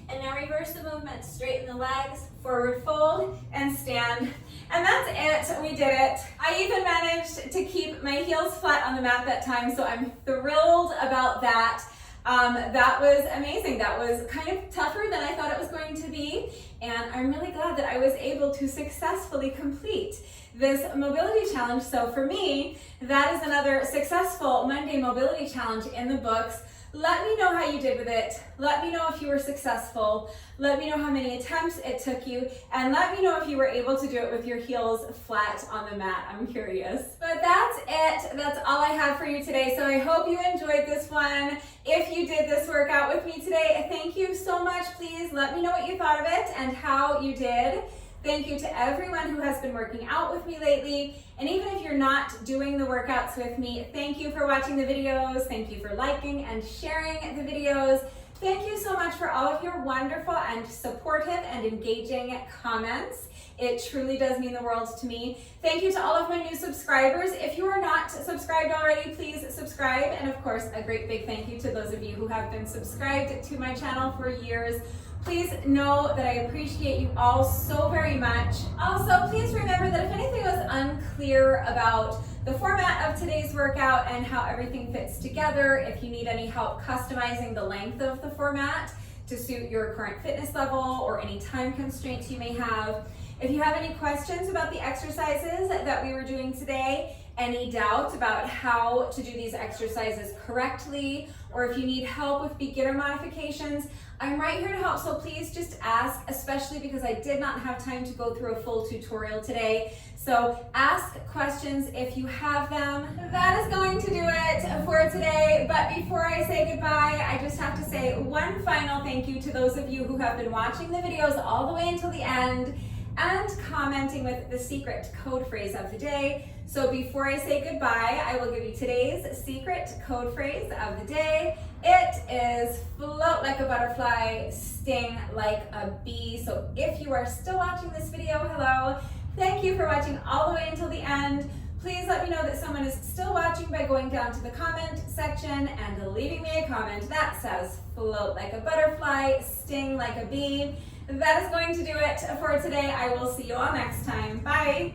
Speaker 1: And now reverse the movement, straighten the legs, forward fold, and stand. And that's it, we did it. I even managed to keep my heels flat on the mat that time, so I'm thrilled about that. That was amazing. That was kind of tougher than I thought it was going to be, and I'm really glad that I was able to successfully complete this mobility challenge. So for me, that is another successful Monday mobility challenge in the books. Let me know how you did with it. Let me know if you were successful. Let me know how many attempts it took you. And let me know if you were able to do it with your heels flat on the mat. I'm curious. But that's it. That's all I have for you today. So I hope you enjoyed this one. If you did this workout with me today, thank you so much. Please let me know what you thought of it and how you did. Thank you to everyone who has been working out with me lately. And even if you're not doing the workouts with me, thank you for watching the videos. Thank you for liking and sharing the videos. Thank you so much for all of your wonderful and supportive and engaging comments. It truly does mean the world to me. Thank you to all of my new subscribers. If you are not subscribed already, please subscribe. And of course, a great big thank you to those of you who have been subscribed to my channel for years. Please know that I appreciate you all so very much. Also, please remember that if anything was unclear about the format of today's workout and how everything fits together, if you need any help customizing the length of the format to suit your current fitness level or any time constraints you may have, if you have any questions about the exercises that we were doing today, any doubt about how to do these exercises correctly, or if you need help with beginner modifications, I'm right here to help, so please just ask, especially because I did not have time to go through a full tutorial today. So ask questions if you have them. That is going to do it for today, but before I say goodbye, I just have to say one final thank you to those of you who have been watching the videos all the way until the end and commenting with the secret code phrase of the day. So before I say goodbye, I will give you today's secret code phrase of the day. It is float like a butterfly, sting like a bee. So if you are still watching this video, hello. Thank you for watching all the way until the end. Please let me know that someone is still watching by going down to the comment section and leaving me a comment that says float like a butterfly, sting like a bee. That is going to do it for today. I will see you all next time. Bye.